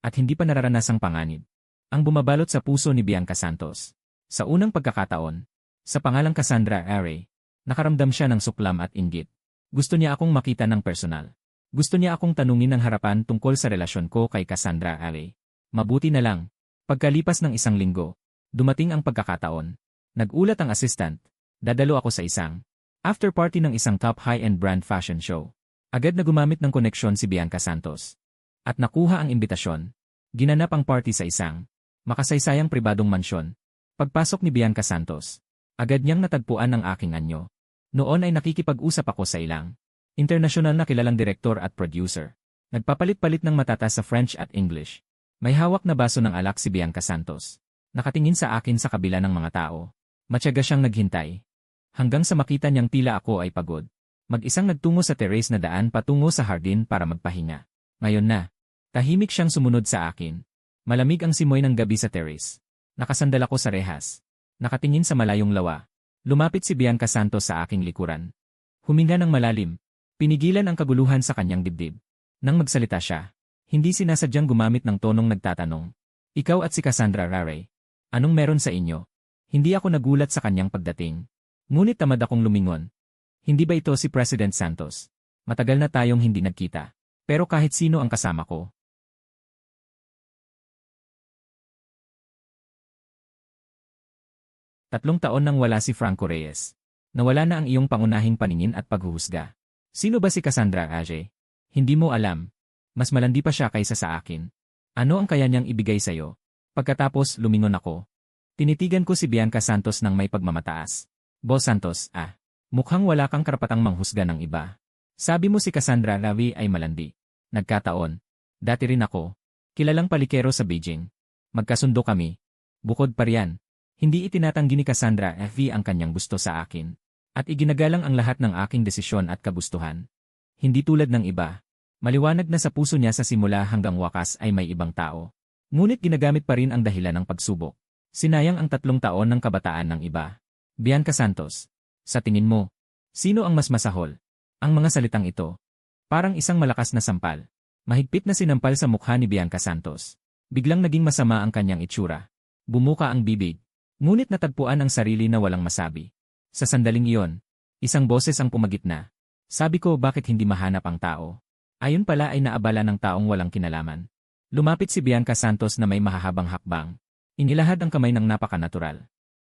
at hindi pa nararanasang panganib, ang bumabalot sa puso ni Bianca Santos. Sa unang pagkakataon, sa pangalang Cassandra Rare, nakaramdam siya ng suklam at inggit. Gusto niya akong makita ng personal. Gusto niya akong tanungin ng harapan tungkol sa relasyon ko kay Cassandra Rare. Mabuti na lang. Pagkalipas ng 1 linggo, dumating ang pagkakataon. Nag-ulat ang assistant. Dadalo ako sa isang after party ng isang top high-end brand fashion show. Agad na gumamit ng koneksyon si Bianca Santos. At nakuha ang imbitasyon. Ginanap ang party sa isang makasaysayang pribadong mansyon. Pagpasok ni Bianca Santos, agad niyang natagpuan ang aking anyo. Noon ay nakikipag-usap ako sa ilang internasyonal na kilalang direktor at producer. Nagpapalit-palit ng matata sa French at English. May hawak na baso ng alak si Bianca Santos. Nakatingin sa akin sa kabila ng mga tao. Matyaga siyang naghintay. Hanggang sa makita niyang tila ako ay pagod. Mag-isang nagtungo sa terrace na daan patungo sa hardin para magpahinga. Ngayon na, tahimik siyang sumunod sa akin. Malamig ang simoy ng gabi sa terrace. Nakasandal ako sa rehas. Nakatingin sa malayong lawa. Lumapit si Bianca Santos sa aking likuran. Huminga ng malalim. Pinigilan ang kaguluhan sa kanyang dibdib. Nang magsalita siya, hindi sinasadyang gumamit ng tonong nagtatanong. Ikaw at si Cassandra Rare, anong meron sa inyo? Hindi ako nagulat sa kanyang pagdating. Ngunit tamad akong lumingon. Hindi ba ito si President Santos? Matagal na tayong hindi nagkita. Pero kahit sino ang kasama ko. 3 taon nang wala si Franco Reyes. Nawala na ang iyong pangunahing paningin at paghuhusga. Sino ba si Cassandra Rare? Hindi mo alam. Mas malandi pa siya kaysa sa akin. Ano ang kaya niyang ibigay sa'yo? Pagkatapos lumingon ako. Tinitigan ko si Bianca Santos ng may pagmamataas. Boss Santos, mukhang wala kang karapatang manghusga ng iba. Sabi mo si Cassandra Rare ay malandi. Nagkataon. Dati rin ako. Kilalang palikero sa Beijing. Magkasundo kami. Bukod pa riyan, hindi itinatanggi ni Cassandra FV ang kanyang gusto sa akin. At iginagalang ang lahat ng aking desisyon at kagustuhan. Hindi tulad ng iba. Maliwanag na sa puso niya sa simula hanggang wakas ay may ibang tao. Ngunit ginagamit pa rin ang dahilan ng pagsubok. Sinayang ang 3 taon ng kabataan ng iba. Bianca Santos, sa tingin mo, sino ang mas masahol? Ang mga salitang ito, parang isang malakas na sampal. Mahigpit na sinampal sa mukha ni Bianca Santos. Biglang naging masama ang kanyang itsura. Bumuka ang bibig. Ngunit natagpuan ang sarili na walang masabi. Sa sandaling iyon, isang boses ang pumagitna. Sabi ko bakit hindi mahanap ang tao. Ayon pala ay naabala ng taong walang kinalaman. Lumapit si Bianca Santos na may mahahabang hakbang. Inilahad ang kamay ng napaka-natural.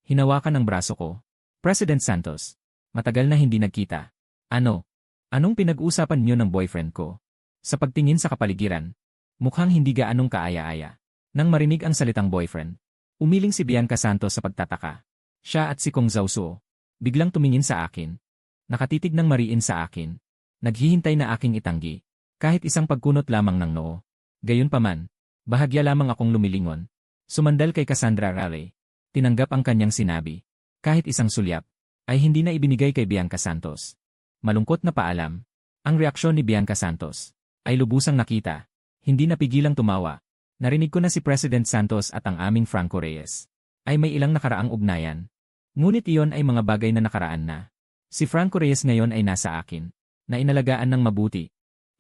Hinawakan ang braso ko. President Santos, matagal na hindi nagkita. Ano? Anong pinag-uusapan niyo ng boyfriend ko? Sa pagtingin sa kapaligiran, mukhang hindi gaanong kaaya-aya. Nang marinig ang salitang boyfriend, umiling si Bianca Santos sa pagtataka. Siya at si Kong Zhao biglang tumingin sa akin. Nakatitig ng mariin sa akin. Naghihintay na aking itanggi. Kahit isang pagkunot lamang ng noo. Gayunpaman, bahagya lamang akong lumilingon. Sumandal kay Cassandra Rare. Tinanggap ang kanyang sinabi. Kahit isang sulyap, ay hindi na ibinigay kay Bianca Santos. Malungkot na paalam. Ang reaksyon ni Bianca Santos ay lubusang nakita. Hindi napigilang tumawa. Narinig ko na si President Santos at ang aming Franco Reyes ay may ilang nakaraang ugnayan. Ngunit iyon ay mga bagay na nakaraan na. Si Franco Reyes ngayon ay nasa akin, na inalagaan ng mabuti.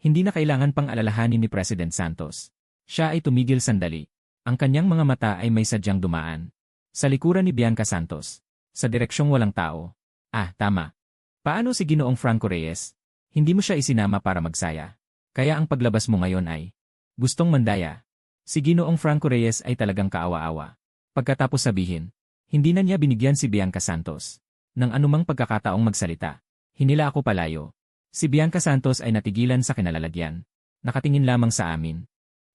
Hindi na kailangan pang alalahanin ni President Santos. Siya ay tumigil sandali. Ang kanyang mga mata ay may sadyang dumaan. Sa likuran ni Bianca Santos. Sa direksyong walang tao. Ah, tama. Paano si Ginoong Franco Reyes? Hindi mo siya isinama para magsaya. Kaya ang paglabas mo ngayon ay gustong mandaya. Si Ginoong Franco Reyes ay talagang kaawa-awa. Pagkatapos sabihin, hindi na niya binigyan si Bianca Santos ng anumang pagkakataong magsalita. Hinila ako palayo. Si Bianca Santos ay natigilan sa kinalalagyan. Nakatingin lamang sa amin.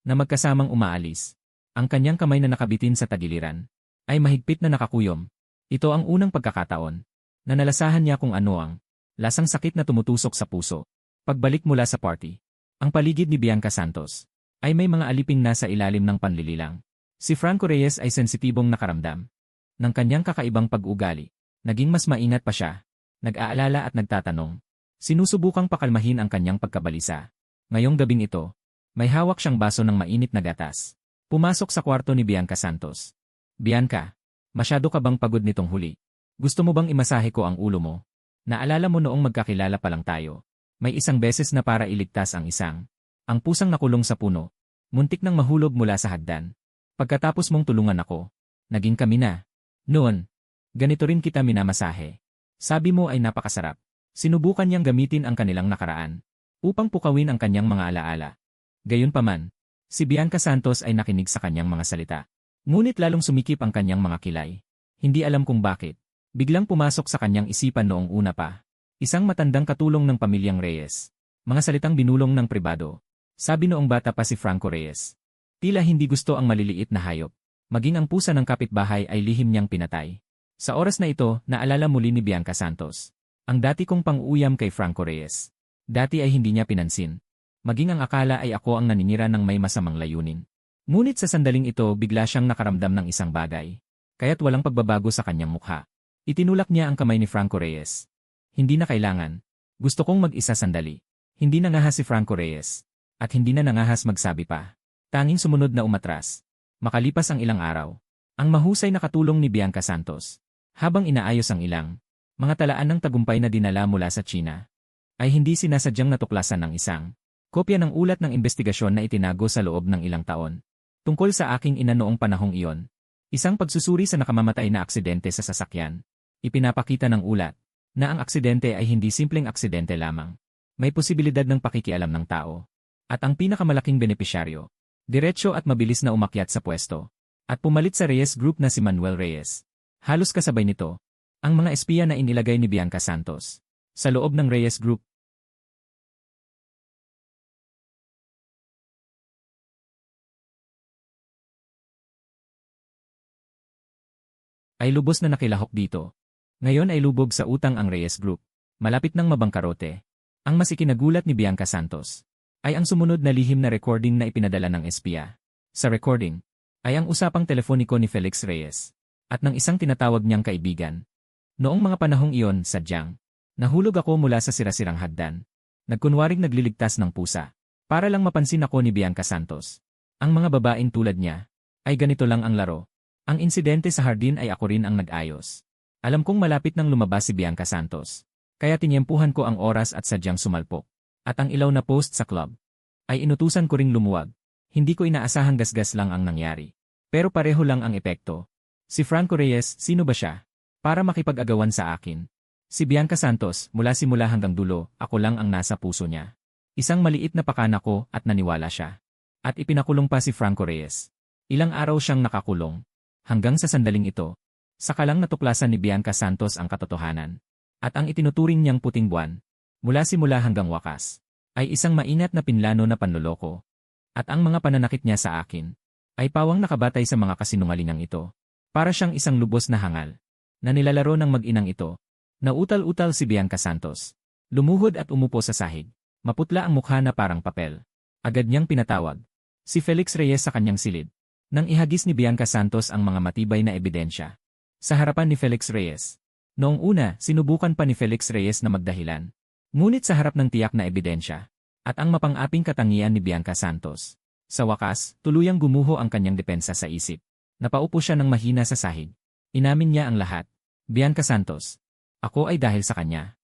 Na magkasamang umaalis. Ang kanyang kamay na nakabitin sa tagiliran ay mahigpit na nakakuyom. Ito ang unang pagkakataon na nalasahan niya kung ano ang lasang sakit na tumutusok sa puso. Pagbalik mula sa party, ang paligid ni Bianca Santos ay may mga aliping nasa ilalim ng panlililang. Si Franco Reyes ay sensitibong nakaramdam ng kanyang kakaibang pag-ugali. Naging mas maingat pa siya. Nag-aalala at nagtatanong. Sinusubukang pakalmahin ang kanyang pagkabalisa. Ngayong gabing ito, may hawak siyang baso ng mainit na gatas. Pumasok sa kwarto ni Bianca Santos. Bianca, masyado ka bang pagod nitong huli? Gusto mo bang imasahe ko ang ulo mo? Naalala mo noong magkakilala pa lang tayo. May isang beses na para iligtas ang ang pusang nakulong sa puno. Muntik nang mahulog mula sa hagdan. Pagkatapos mong tulungan ako, naging kami na. Noon, ganito rin kita minamasahe. Sabi mo ay napakasarap. Sinubukan niyang gamitin ang kanilang nakaraan upang pukawin ang kanyang mga alaala. Gayunpaman, si Bianca Santos ay nakinig sa kanyang mga salita. Ngunit lalong sumikip ang kanyang mga kilay. Hindi alam kung bakit. Biglang pumasok sa kanyang isipan noong una pa. Isang matandang katulong ng pamilyang Reyes. Mga salitang binulong ng pribado. Sabi noong bata pa si Franco Reyes. Tila hindi gusto ang maliliit na hayop. Maging ang pusa ng kapitbahay ay lihim niyang pinatay. Sa oras na ito, naalala muli ni Bianca Santos ang dati kong pang-uyam kay Franco Reyes. Dati ay hindi niya pinansin. Maging ang akala ay ako ang naninira ng may masamang layunin. Ngunit sa sandaling ito bigla siyang nakaramdam ng isang bagay. Kaya't walang pagbabago sa kanyang mukha. Itinulak niya ang kamay ni Franco Reyes. Hindi na kailangan. Gusto kong mag-isa sandali. Hindi nangahas si Franco Reyes. At hindi na nangahas magsabi pa. Tanging sumunod na umatras. Makalipas ang ilang araw. Ang mahusay na katulong ni Bianca Santos. Habang inaayos ang mga talaan ng tagumpay na dinala mula sa China, ay hindi sinasadyang natuklasan ng isang kopya ng ulat ng investigasyon na itinago sa loob ng ilang taon. Tungkol sa aking ina noong panahong iyon. Isang pagsusuri sa nakamamatay na aksidente sa sasakyan. Ipinapakita ng ulat na ang aksidente ay hindi simpleng aksidente lamang. May posibilidad ng pakikialam ng tao. At ang pinakamalaking benepisyaryo, diretso at mabilis na umakyat sa pwesto. At pumalit sa Reyes Group na si Manuel Reyes. Halos kasabay nito, ang mga espiya na inilagay ni Bianca Santos sa loob ng Reyes Group. Ay lubos na nakilahok dito. Ngayon ay lubog sa utang ang Reyes Group. Malapit nang mabangkarote. Ang mas ikinagulat ni Bianca Santos ay ang sumunod na lihim na recording na ipinadala ng espiya. Sa recording ay ang usapang telefoniko ni Felix Reyes at ng isang tinatawag niyang kaibigan. Noong mga panahong iyon, sadyang nahulog ako mula sa sirasirang hagdan. Nagkunwaring nagliligtas ng pusa. Para lang mapansin ako ni Bianca Santos. Ang mga babaeng tulad niya ay ganito lang ang laro. Ang insidente sa hardin ay ako rin ang nag-ayos. Alam kong malapit nang lumabas si Bianca Santos. Kaya tinyempuhan ko ang oras at sadyang sumalpok. At ang ilaw na post sa club ay inutusan ko ring lumuwag. Hindi ko inaasahang gasgas lang ang nangyari. Pero pareho lang ang epekto. Si Franco Reyes, sino ba siya? Para makipag-agawan sa akin. Si Bianca Santos, mula simula hanggang dulo, ako lang ang nasa puso niya. Isang maliit na pakana ko at naniwala siya. At ipinakulong pa si Franco Reyes. Ilang araw siyang nakakulong. Hanggang sa sandaling ito, saka lang natuklasan ni Bianca Santos ang katotohanan. At ang itinuturing niyang puting buwan, mula simula hanggang wakas, ay isang maingat na pinlano na panloloko. At ang mga pananakit niya sa akin, ay pawang nakabatay sa mga kasinungalingang ito. Para siyang isang lubos na hangal, na nilalaro ng mag-inang ito. Nautal-utal si Bianca Santos. Lumuhod at umupo sa sahig. Maputla ang mukha na parang papel. Agad niyang pinatawag si Felix Reyes sa kanyang silid. Nang ihagis ni Bianca Santos ang mga matibay na ebidensya, Sa harapan ni Felix Reyes. Noong una, sinubukan pa ni Felix Reyes na magdahilan. Ngunit sa harap ng tiyak na ebidensya, at ang mapang-aping katangian ni Bianca Santos. Sa wakas, tuluyang gumuho ang kanyang depensa sa isip. Napaupo siya ng mahina sa sahig. Inamin niya ang lahat. Bianca Santos. Ako ay dahil sa kanya.